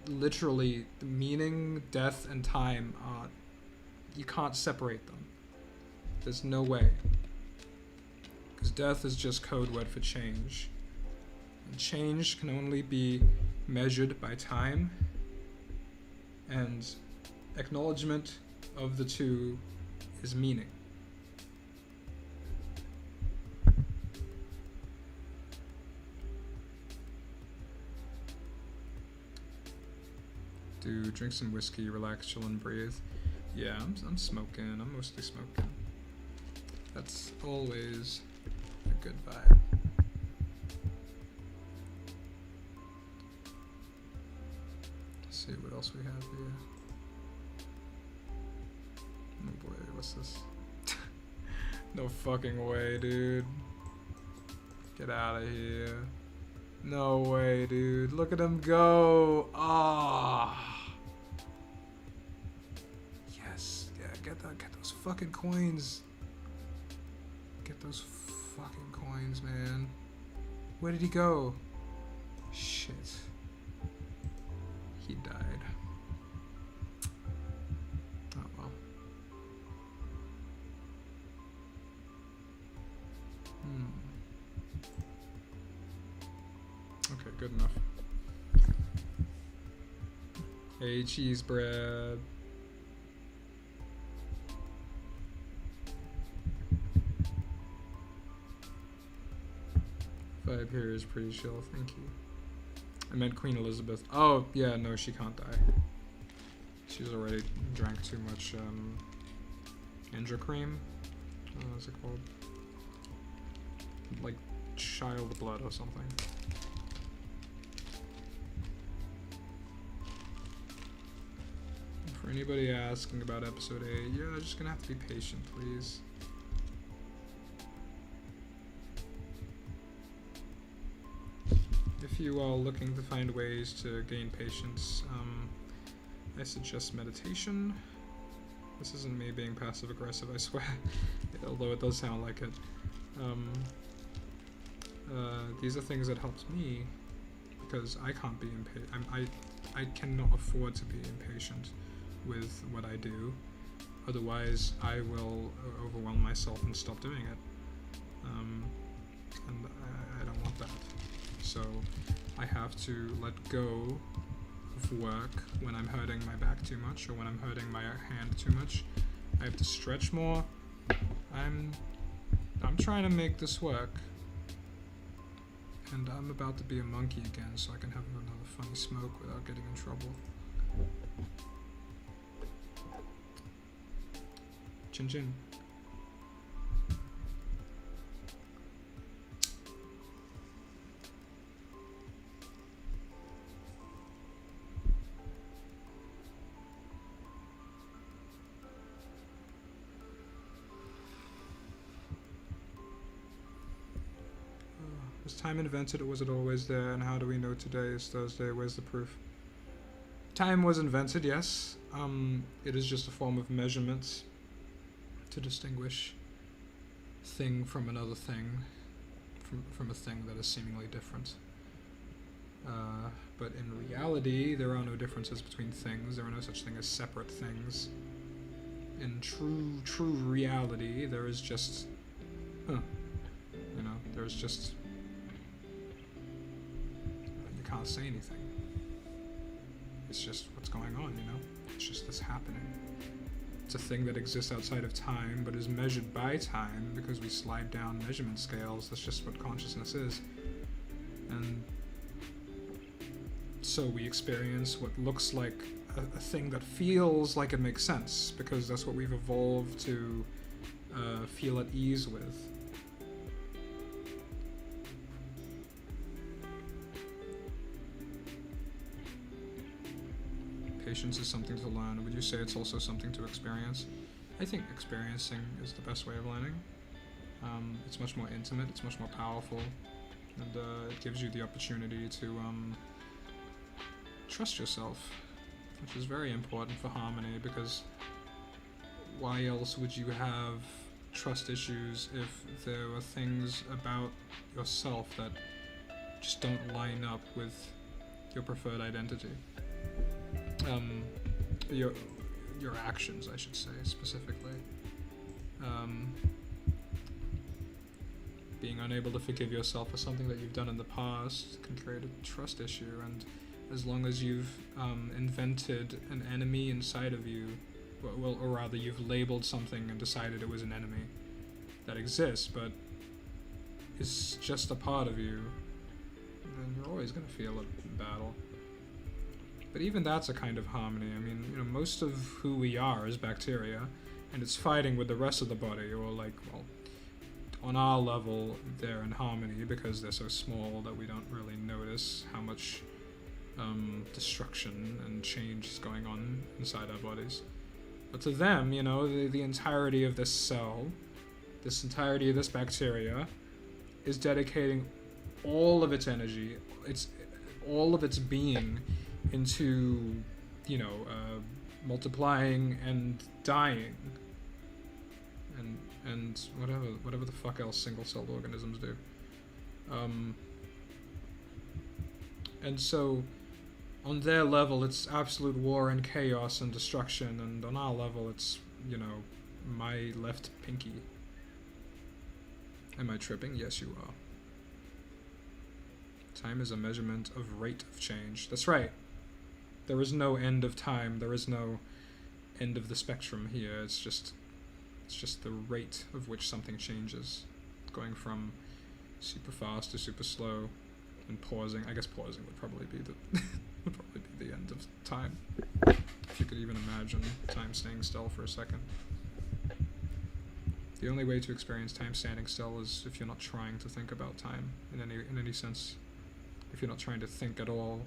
literally meaning, death, and time. You can't separate them. There's no way. Because death is just code word for change. And change can only be measured by time, and acknowledgement of the two is meaning. Dude, drink some whiskey, relax, chill, and breathe. Yeah, I'm smoking. I'm mostly smoking. That's always a good vibe. Let's see what else we have here. Oh boy, what's this? No fucking way, dude. Get out of here. No way, dude. Look at him go. Ah. Yes. Yeah, get those fucking coins. Get those fucking coins, man. Where did he go? Shit. He died. Oh well. Okay, good enough. Hey, cheese bread. Vibe here is pretty chill, thank you. I meant Queen Elizabeth. Oh, yeah, no, she can't die. She's already drank too much, Ninja Cream? What's it called? Like, child blood or something. For anybody asking about episode 8, you're just gonna have to be patient, please. If you are looking to find ways to gain patience, I suggest meditation. This isn't me being passive aggressive, I swear, although it does sound like it. These are things that helped me because I can't be impatient. I cannot afford to be impatient with what I do. Otherwise, I will overwhelm myself and stop doing it. And I don't want that. So I have to let go of work when I'm hurting my back too much or when I'm hurting my hand too much. I have to stretch more. I'm trying to make this work. And I'm about to be a monkey again so I can have another funny smoke without getting in trouble. Chin chin. Was time invented or was it always there? And how do we know today is Thursday? Where's the proof? Time was invented, yes. It is just a form of measurement to distinguish thing from another thing, from a thing that is seemingly different. But in reality, there are no differences between things. There are no such thing as separate things. In true reality, there is just, there's just, you can't say anything. It's just what's going on, It's just this happening. It's a thing that exists outside of time, but is measured by time because we slide down measurement scales. That's just what consciousness is. And so we experience what looks like a thing that feels like it makes sense, because that's what we've evolved to feel at ease with. Patience is something to learn. Would you say it's also something to experience? I think experiencing is the best way of learning. It's much more intimate, it's much more powerful, and it gives you the opportunity to trust yourself, which is very important for harmony, because why else would you have trust issues if there were things about yourself that just don't line up with your preferred identity? Your actions, I should say, specifically. Being unable to forgive yourself for something that you've done in the past can create a trust issue, and as long as you've invented an enemy inside of you, well, or rather you've labeled something and decided it was an enemy that exists, but is just a part of you, then you're always going to feel it in battle. But even that's a kind of harmony. I mean, most of who we are is bacteria, and it's fighting with the rest of the body, or on our level, they're in harmony because they're so small that we don't really notice how much destruction and change is going on inside our bodies. But to them, the entirety of this cell, this entirety of this bacteria, is dedicating all of its energy, all of its being into, multiplying and dying, and whatever the fuck else single-celled organisms do. And so, on their level, it's absolute war and chaos and destruction, and on our level, it's, my left pinky. Am I tripping? Yes, you are. Time is a measurement of rate of change. That's right. There is no end of time. There is no end of the spectrum here. It's just the rate of which something changes, going from super fast to super slow, and pausing. I guess pausing would probably be the end of time, if you could even imagine time staying still for a second. The only way to experience time standing still is if you're not trying to think about time in any sense. If you're not trying to think at all,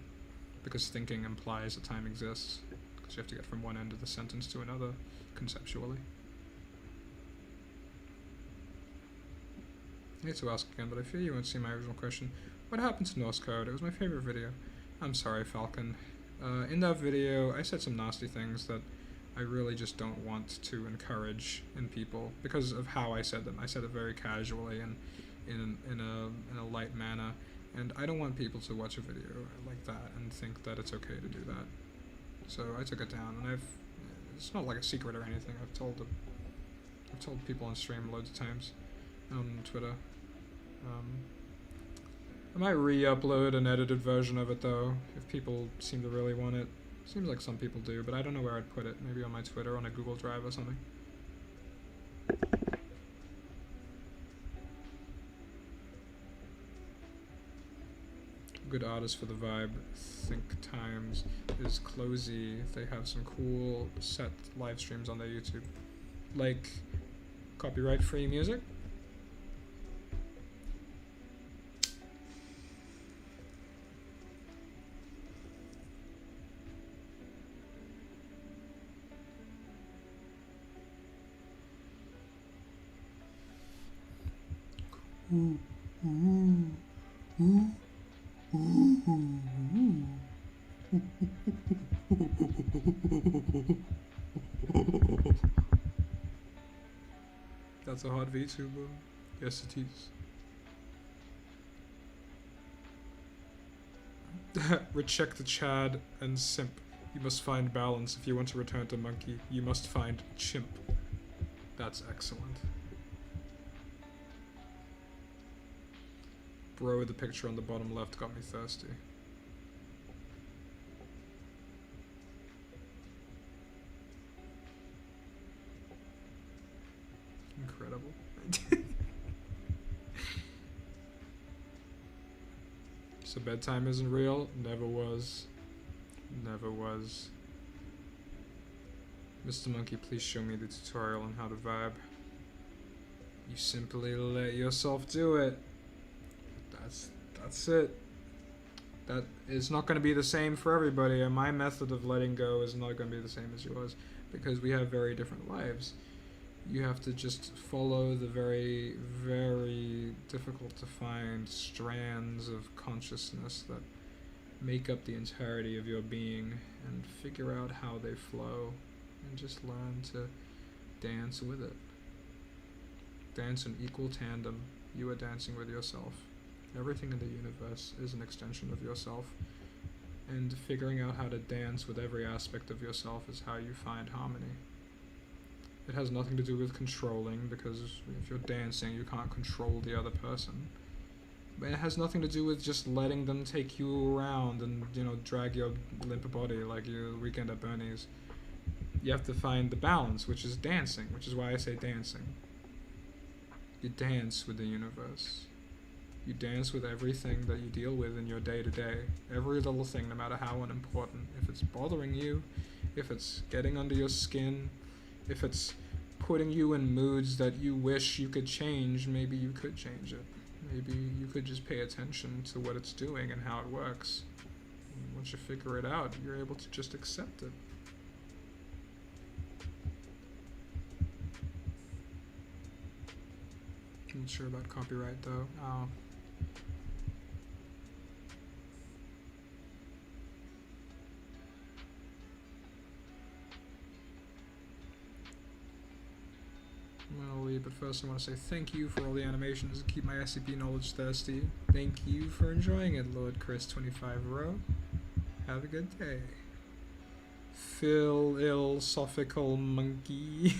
because thinking implies that time exists, because you have to get from one end of the sentence to another, conceptually. I hate to ask again, but I fear you won't see my original question. What happened to Norse code? It was my favorite video. I'm sorry, Falcon. In that video, I said some nasty things that I really just don't want to encourage in people because of how I said them. I said it very casually and in a light manner, and I don't want people to watch a video like that and think that it's okay to do that. So I took it down, and it's not like a secret or anything. I've told people on stream loads of times on Twitter. I might re-upload an edited version of it though, if people seem to really want it. Seems like some people do, but I don't know where I'd put it. Maybe on my Twitter, on a Google Drive or something. Good artist for the vibe. Think Times is Closey. They have some cool set live streams on their YouTube. Like copyright free music. That's a hot VTuber. Yes, it is. Reject the Chad and simp. You must find balance. If you want to return to monkey, you must find chimp. That's excellent. Bro with the picture on the bottom left got me thirsty. Incredible. So bedtime isn't real? Never was. Never was. Mr. Monkey, please show me the tutorial on how to vibe. You simply let yourself do it. That's it. That is not going to be the same for everybody, and my method of letting go is not going to be the same as yours, because we have very different lives. You have to just follow the very, very difficult to find strands of consciousness that make up the entirety of your being and figure out how they flow and just learn to dance with it. Dance in equal tandem. You are dancing with yourself. Everything in the universe is an extension of yourself, and figuring out how to dance with every aspect of yourself is how you find harmony. It has nothing to do with controlling, because if you're dancing, you can't control the other person. But it has nothing to do with just letting them take you around and, drag your limp body like your Weekend at Bernie's. You have to find the balance, which is dancing, which is why I say dancing. You dance with the universe. You dance with everything that you deal with in your day-to-day. Every little thing, no matter how unimportant. If it's bothering you, if it's getting under your skin, if it's putting you in moods that you wish you could change, maybe you could change it. Maybe you could just pay attention to what it's doing and how it works. And once you figure it out, you're able to just accept it. I'm not sure about copyright though. Oh. But first I want to say thank you for all the animations and keep my SCP knowledge thirsty. Thank you for enjoying it, Lord Chris 25 Have a good day. Philosophical Monkey.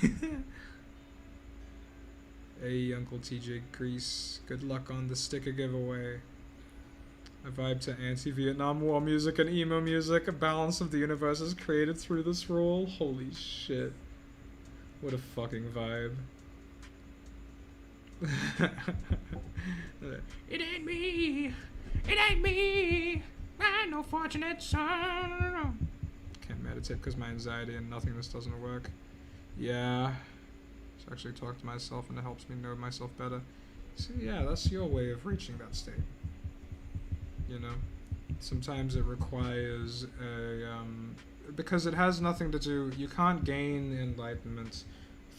Hey, Uncle TJ Grease. Good luck on the sticker giveaway. A vibe to anti-Vietnam War music and emo music. A balance of the universe is created through this rule. Holy shit. What a fucking vibe. It ain't me. It ain't me. I'm no fortunate son. Can't meditate because my anxiety and nothingness doesn't work. Yeah. Just actually talk to myself and it helps me know myself better. So yeah, that's your way of reaching that state. Sometimes it requires because it has nothing to do, you can't gain enlightenment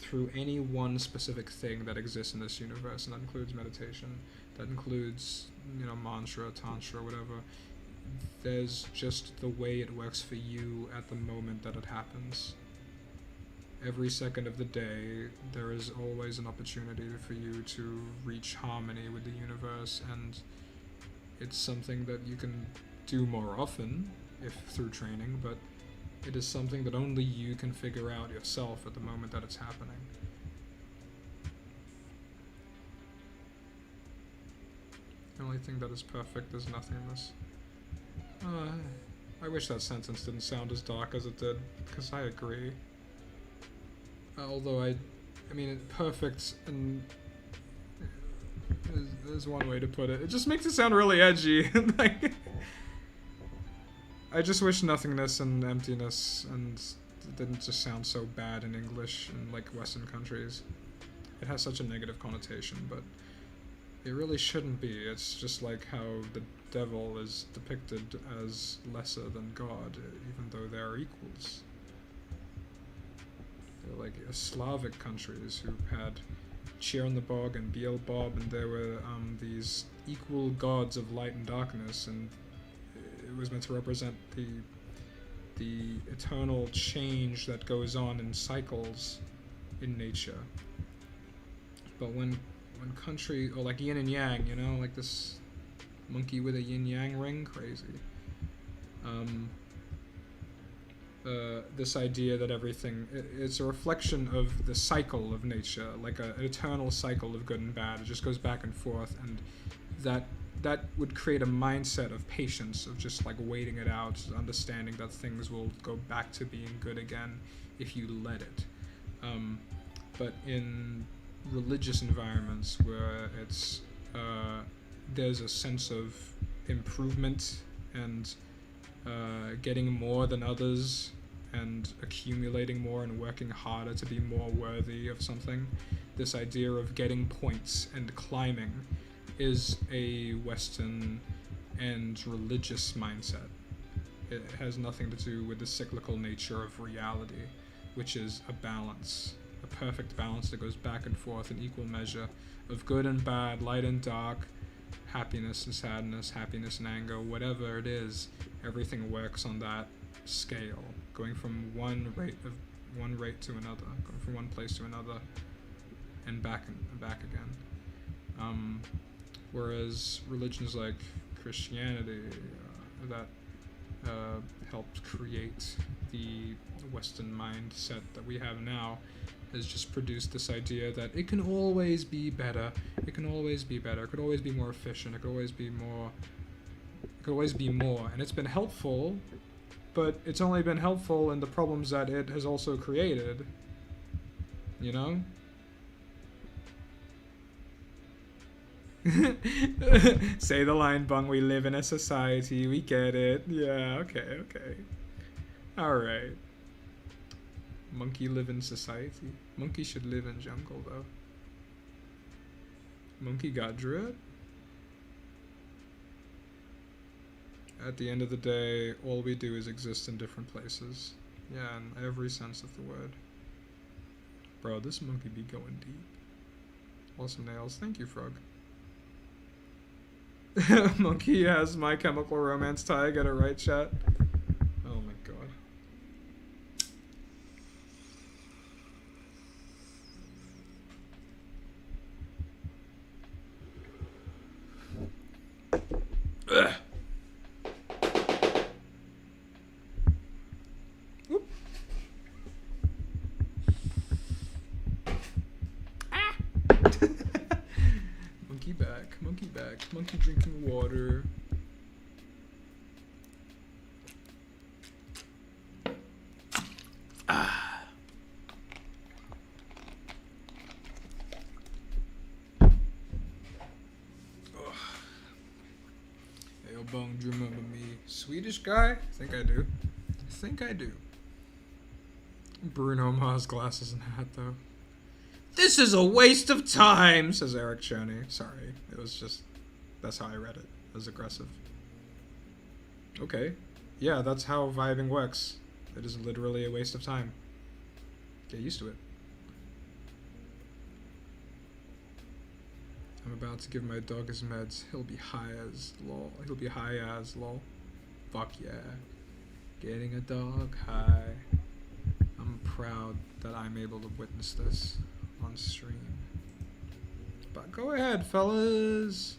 through any one specific thing that exists in this universe, and that includes meditation, that includes, mantra, tantra, whatever. There's just the way it works for you at the moment that it happens. Every second of the day, there is always an opportunity for you to reach harmony with the universe, and it's something that you can do more often, if through training, but it is something that only you can figure out yourself at the moment that it's happening. The only thing that is perfect is nothingness. I wish that sentence didn't sound as dark as it did, because I agree. Although I mean, perfect and is one way to put it. It just makes it sound really edgy. Like, I just wish nothingness and emptiness and it didn't just sound so bad in English in like Western countries. It has such a negative connotation, but it really shouldn't be. It's just like how the devil is depicted as lesser than God, even though they are equals. They're like Slavic countries who had Cheer on the Bog and Beelzebub, and there were these equal gods of light and darkness, and it was meant to represent the eternal change that goes on in cycles in nature. But when country, or like yin and yang, like this monkey with a yin-yang ring, crazy. This idea that everything, it's a reflection of the cycle of nature, like an eternal cycle of good and bad. It just goes back and forth, and that would create a mindset of patience, of just like waiting it out, understanding that things will go back to being good again if you let it. But in religious environments where it's there's a sense of improvement and getting more than others and accumulating more and working harder to be more worthy of something, this idea of getting points and climbing is a Western and religious mindset. It has nothing to do with the cyclical nature of reality, which is a balance a perfect balance that goes back and forth in equal measure of good and bad, light and dark, happiness and sadness, happiness and anger, whatever it is, everything works on that scale, going from one rate to another, going from one place to another, and back again. Whereas religions like Christianity that helped create the Western mindset that we have now has just produced this idea that it can always be better, it can always be better, it could always be more efficient, it could always be more, and it's been helpful, but it's only been helpful in the problems that it has also created, you know? Say the line, Bung, we live in a society, we get it. Yeah, okay. Alright. Monkey live in society. Monkey should live in jungle, though. Monkey got drip. At the end of the day, all we do is exist in different places. Yeah, in every sense of the word. Bro, this monkey be going deep. Awesome nails. Thank you, Frog. Monkey has My Chemical Romance tie. Get it right, chat? Oh my god. Ugh. Whoop. Ah. Monkey back, monkey drinking water. Ah. Hey, Bung, do you remember me? Swedish guy? I think I do. Bruno Mars glasses and hat, though. This is a waste of time, says Eric Cherney. Sorry, it was just, that's how I read it. It was aggressive. Okay. Yeah, that's how vibing works. It is literally a waste of time. Get used to it. I'm about to give my dog his meds. He'll be high as lol. Fuck yeah. Getting a dog high. I'm proud that I'm able to witness this on stream. But go ahead, fellas,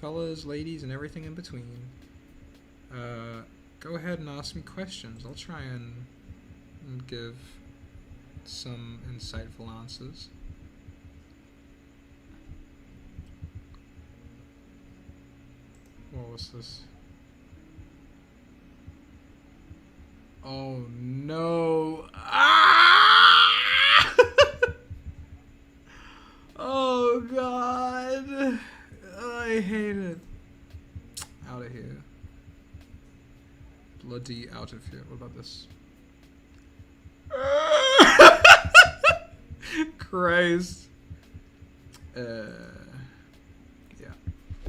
ladies, and everything in between. Go ahead and ask me questions. I'll try and give some insightful answers. What was this? Oh no! Ah! Oh god! I hate it. Out of here. Bloody out of here. What about this? Christ. Yeah.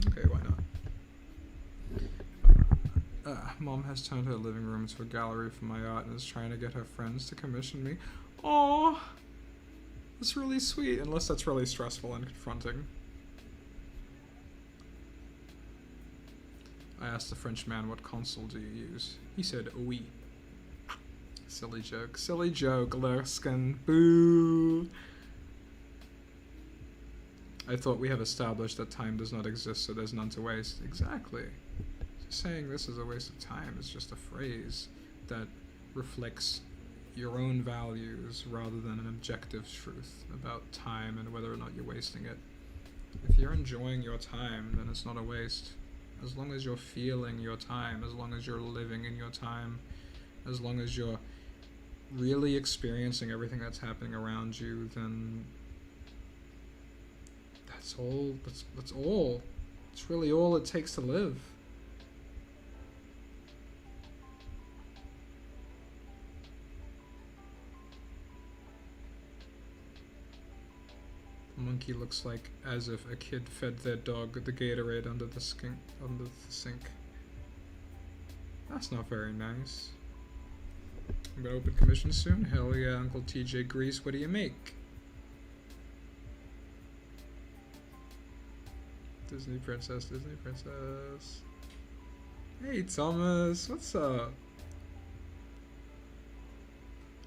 Okay, why not? Mom has turned her living room into a gallery for my art and is trying to get her friends to commission me. Aww. That's really sweet, unless that's really stressful and confronting. I asked the French man, what console do you use? He said, oui. Silly joke, Lurskin. Boo! I thought we have established that time does not exist, so there's none to waste. Exactly. Just saying this is a waste of time is just a phrase that reflects your own values rather than an objective truth about time and whether or not you're wasting it. If you're enjoying your time, then it's not a waste. As long as you're feeling your time, as long as you're living in your time, as long as you're really experiencing everything that's happening around you, then that's all. That's all. It's really all it takes to live. Monkey looks like as if a kid fed their dog the Gatorade under the sink. That's not very nice. I'm gonna open commission soon. Hell yeah, Uncle TJ Grease, what do you make? Disney princess, Disney princess. Hey Thomas, what's up?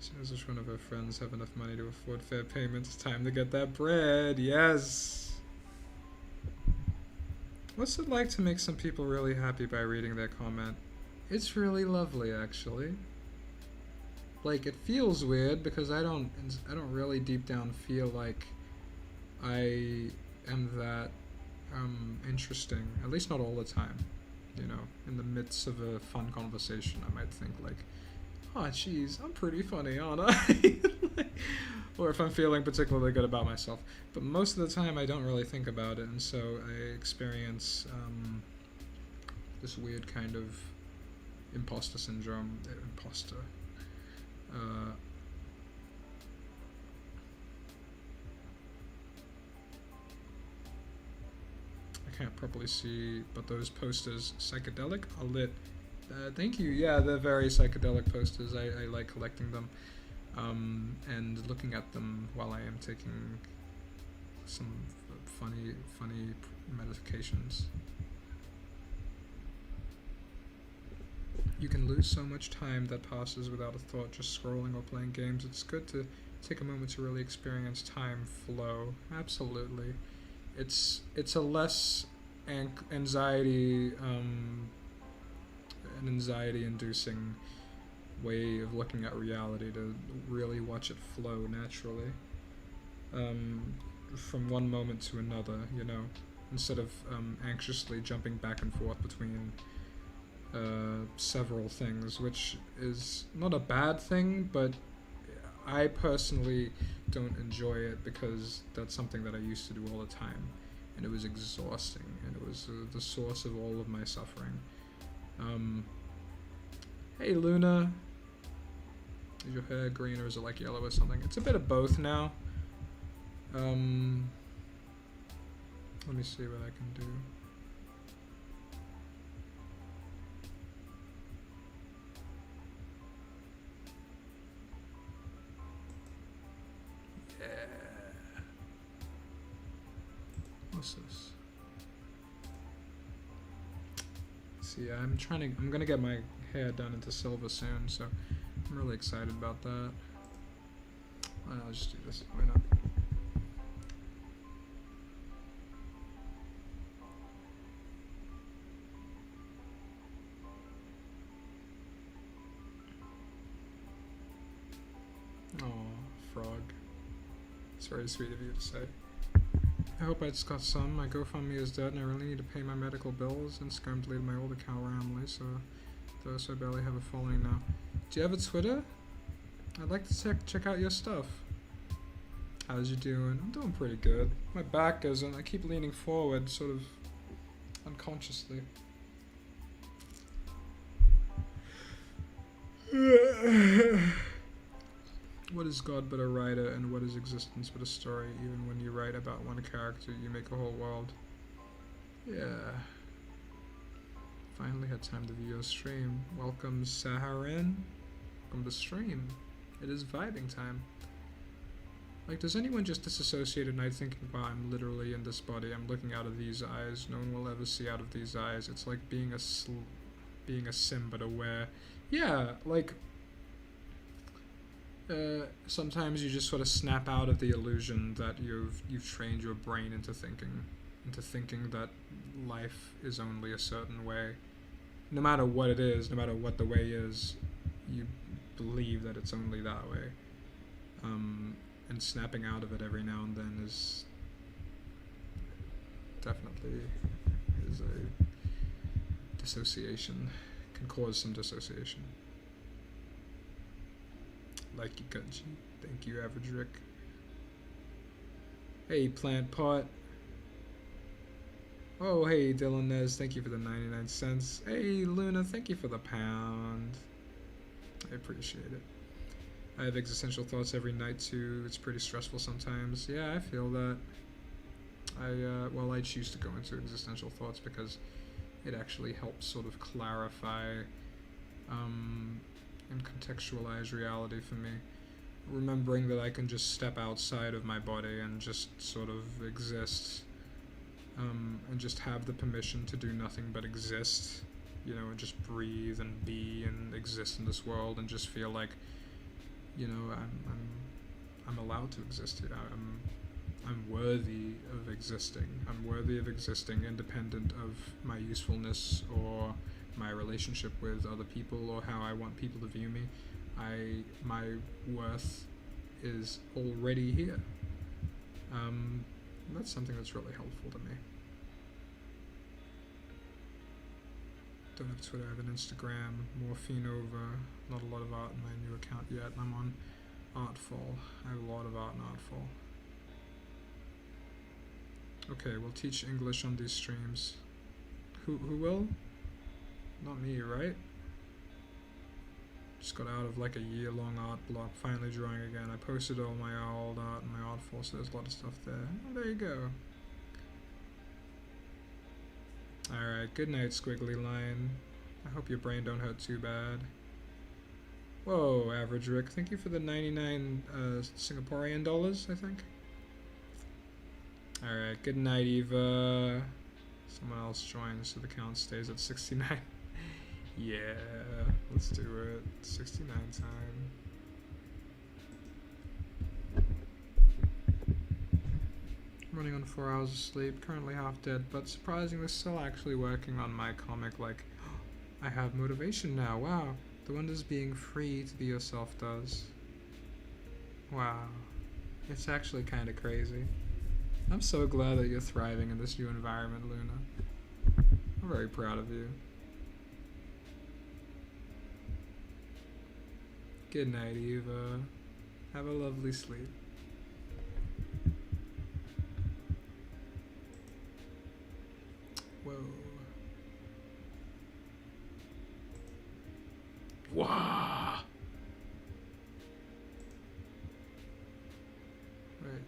She knows which one of her friends have enough money to afford fair payments. It's time to get that bread. Yes. What's it like to make some people really happy by reading their comment? It's really lovely, actually. Like, it feels weird because I don't really deep down feel like I am that interesting. At least not all the time. You know, in the midst of a fun conversation, I might think like, oh, jeez, I'm pretty funny, aren't I? Or if I'm feeling particularly good about myself. But most of the time, I don't really think about it, and so I experience this weird kind of imposter syndrome. Imposter. I can't properly see, but those posters, psychedelic, are lit. Thank you. Yeah, they're very psychedelic posters. I like collecting them and looking at them while I am taking some funny medications. You can lose so much time that passes without a thought just scrolling or playing games. It's good to take a moment to really experience time flow. Absolutely. It's a less anxiety an anxiety-inducing way of looking at reality, to really watch it flow naturally from one moment to another, you know, instead of anxiously jumping back and forth between several things, which is not a bad thing, but I personally don't enjoy it because that's something that I used to do all the time, and it was exhausting, and it was the source of all of my suffering. Hey Luna, is your hair green or is it like yellow or something? It's a bit of both now. Let me see what I can do. Yeah. What's this? See, I'm gonna get my hair done into silver soon, so I'm really excited about that. I'll just do this, why not? Aw, frog. It's very sweet of you to say. I hope I just got some. My GoFundMe is dead and I really need to pay my medical bills. Instagram deleted my old account randomly, so I barely have a following now. Do you have a Twitter? I'd like to check out your stuff. How's you doing? I'm doing pretty good. My back isn't. I keep leaning forward, sort of unconsciously. What is God but a writer, and what is existence but a story? Even when you write about one character, you make a whole world. Yeah. Finally had time to view your stream. Welcome, Saharin. Welcome to stream. It is vibing time. Like, does anyone just disassociate at night thinking, wow, I'm literally in this body, I'm looking out of these eyes, no one will ever see out of these eyes. It's like being a sim but aware. Yeah, like, sometimes you just sort of snap out of the illusion that you've trained your brain into thinking that life is only a certain way. No matter what it is, no matter what the way is, you believe that it's only that way. And snapping out of it every now and then is definitely a dissociation, can cause some dissociation. Like you, Gunji. Thank you, Average Rick. Hey, Plant Pot. Oh, hey, Dylan Nez. Thank you for the 99 cents. Hey, Luna. Thank you for the pound. I appreciate it. I have existential thoughts every night, too. It's pretty stressful sometimes. Yeah, I feel that. I choose to go into existential thoughts because it actually helps sort of clarify and contextualize reality for me. Remembering that I can just step outside of my body and just sort of exist and just have the permission to do nothing but exist, you know, and just breathe and be and exist in this world, and just feel like, you know, I'm allowed to exist here. I'm worthy of existing. I'm worthy of existing independent of my usefulness or my relationship with other people or how I want people to view me. My worth is already here. That's something that's really helpful to me. Don't have Twitter, I have an Instagram, Morphine Over, not a lot of art in my new account yet. I'm on Artful. I have a lot of art in Artful. Okay, we'll teach English on these streams. Who will? Not me, right? Just got out of like a year-long art block, finally drawing again. I posted all my old art in my Artful, so there's a lot of stuff there. Oh, there you go. Alright, good night, squiggly line. I hope your brain don't hurt too bad. Whoa, Average Rick, thank you for the 99 Singaporean dollars, I think. Alright, good night, Eva. Someone else joins so the count stays at 69. Yeah, let's do it. 69 time. Running on 4 hours of sleep, currently half dead, but surprisingly still actually working on my comic. Like, I have motivation now. Wow, the wonders being free to be yourself does. Wow, it's actually kind of crazy. I'm so glad that you're thriving in this new environment, Luna. I'm very proud of you. Good night, Eva. Have a lovely sleep. Whoa. Wow. Right.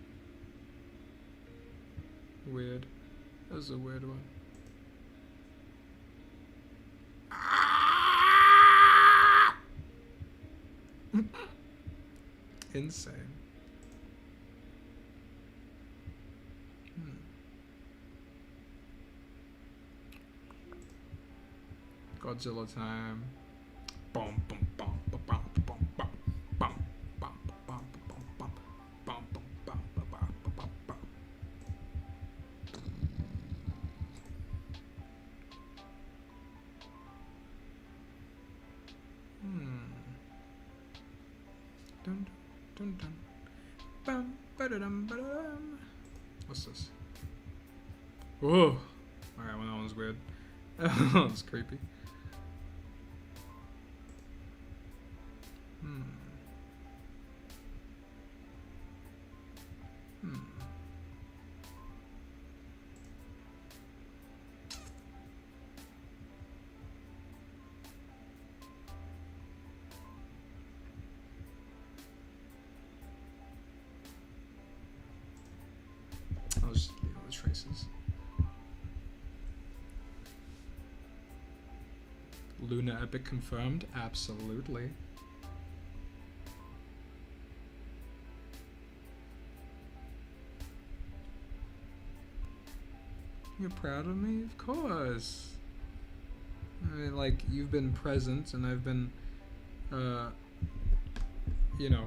Weird. That was a weird one. Insane. Godzilla time. Bum bum bum bum bum bum bum bum bum bum bum bum bum bum bum bum. Dun dun dun. Bum ba-da-dum ba-da-dum. What's this? Whoa! Alright, well, that one's weird. That one's creepy. I'll just leave all the traces. Luna Epic confirmed? Absolutely. You're proud of me? Of course. I mean, like, you've been present and I've been, you know,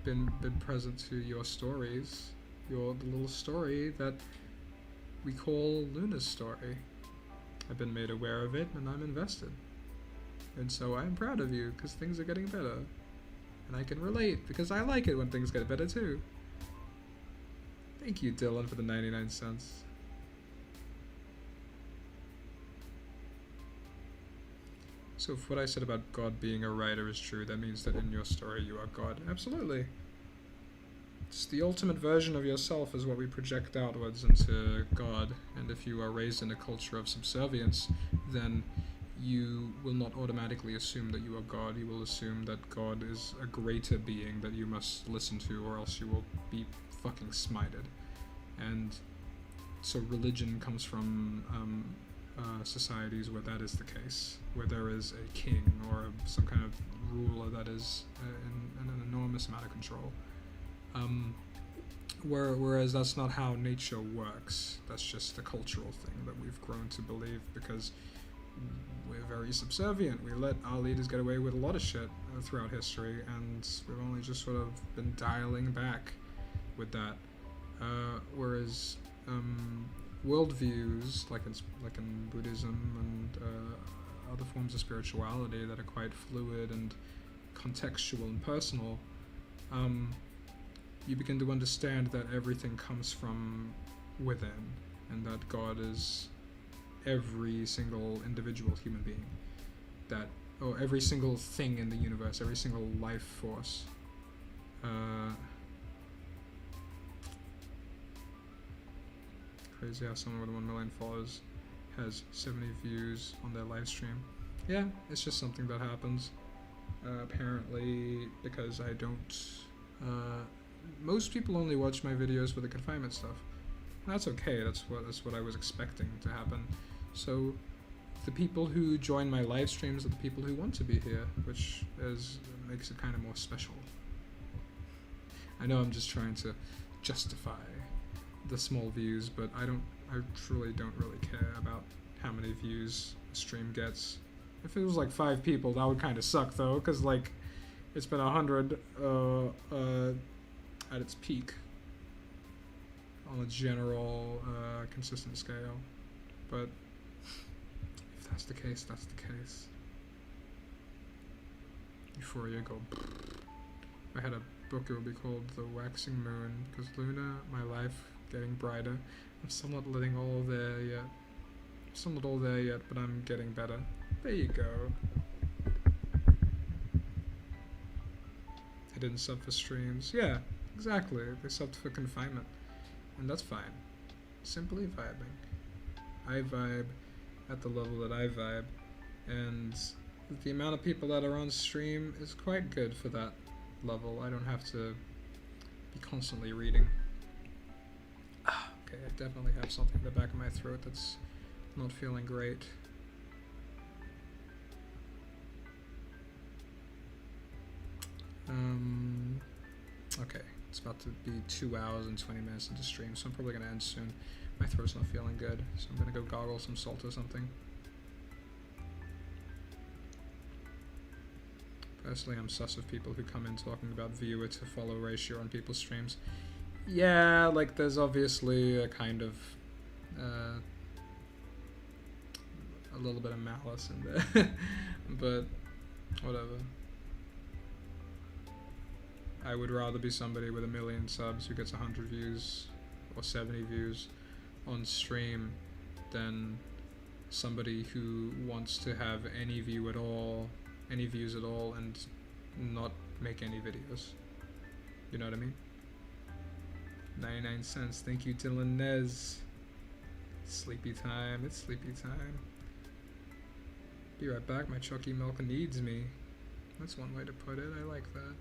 been present to your stories. The little story that we call Luna's story. I've been made aware of it and I'm invested. And so I'm proud of you because things are getting better. And I can relate because I like it when things get better too. Thank you, Dylan, for the 99 cents. So if what I said about God being a writer is true, that means that in your story you are God. Absolutely. It's the ultimate version of yourself is what we project outwards into God. And if you are raised in a culture of subservience, then you will not automatically assume that you are God. You will assume that God is a greater being that you must listen to, or else you will be fucking smited. And so religion comes from societies where that is the case, where there is a king or some kind of ruler that is in an enormous amount of control. Whereas that's not how nature works. That's just a cultural thing that we've grown to believe because we're very subservient. We let our leaders get away with a lot of shit throughout history, and we've only just sort of been dialing back with that. Whereas worldviews, like in Buddhism and other forms of spirituality that are quite fluid and contextual and personal, you begin to understand that everything comes from within, and that God is every single individual human being, or every single thing in the universe, every single life force. Crazy how someone with 1 million followers has 70 views on their live stream. Yeah, it's just something that happens. Apparently, because I don't. Most people only watch my videos with the confinement stuff. That's okay. That's what I was expecting to happen. So, the people who join my live streams are the people who want to be here, which makes it kind of more special. I know I'm just trying to justify the small views, but I truly don't really care about how many views a stream gets. If it was like 5 people, that would kind of suck though, because like it's been 100 at its peak on a general consistent scale. But if that's the case, that's the case. Euphoria go. If I had a book, it would be called The Waxing Moon, because Luna, my life getting brighter. I'm still not all there yet, but I'm getting better. There you go. I didn't sub for streams. Yeah, exactly. They subbed for confinement. And that's fine. Simply vibing. I vibe at the level that I vibe. And the amount of people that are on stream is quite good for that level. I don't have to be constantly reading. Okay, I definitely have something in the back of my throat that's not feeling great. Okay, it's about to be 2 hours and 20 minutes into stream, so I'm probably gonna end soon. My throat's not feeling good, so I'm gonna go gargle some salt or something. Personally, I'm sus of people who come in talking about viewer to follow ratio on people's streams. Yeah, like there's obviously a kind of a little bit of malice in there, but whatever. I would rather be somebody with 1 million subs who gets 100 views or 70 views on stream than somebody who wants to have any views at all, and not make any videos. You know what I mean? 99 cents. Thank you, Dylan Nez. Sleepy time. It's sleepy time. Be right back. My Chucky milk needs me. That's one way to put it. I like that.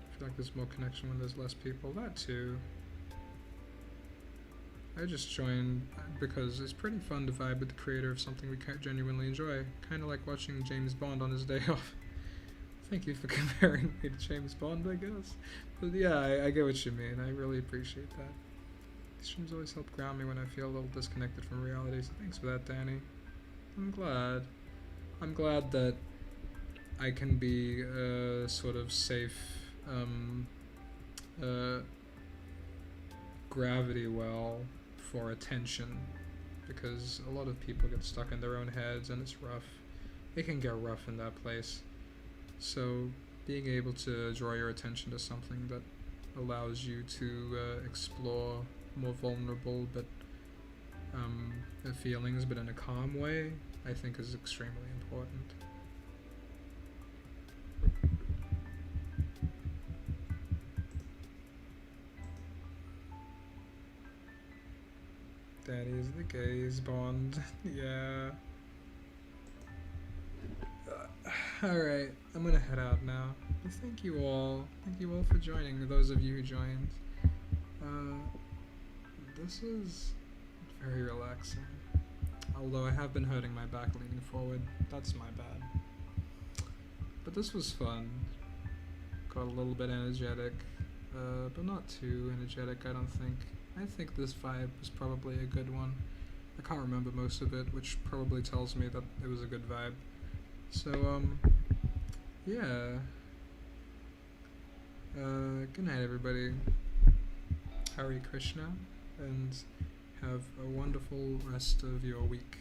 I feel like there's more connection when there's less people. That too. I just joined because it's pretty fun to vibe with the creator of something we genuinely enjoy. Kind of like watching James Bond on his day off. Thank you for comparing me to James Bond, I guess. But yeah, I get what you mean. I really appreciate that. These streams always help ground me when I feel a little disconnected from reality, so thanks for that, Danny. I'm glad. I'm glad that I can be a sort of safe gravity well for attention, because a lot of people get stuck in their own heads and it's rough. It can get rough in that place. So being able to draw your attention to something that allows you to explore more vulnerable but feelings, but in a calm way, I think is extremely important. Daddy is the gays Bond. Yeah. Alright, I'm gonna head out now. But thank you all. Thank you all for joining, those of you who joined. This is very relaxing. Although I have been hurting my back leaning forward. That's my bad. But this was fun. felt a little bit energetic, but not too energetic, I don't think. I think this vibe was probably a good one. I can't remember most of it, which probably tells me that it was a good vibe. So, yeah. Good night, everybody. Hare Krishna, and have a wonderful rest of your week.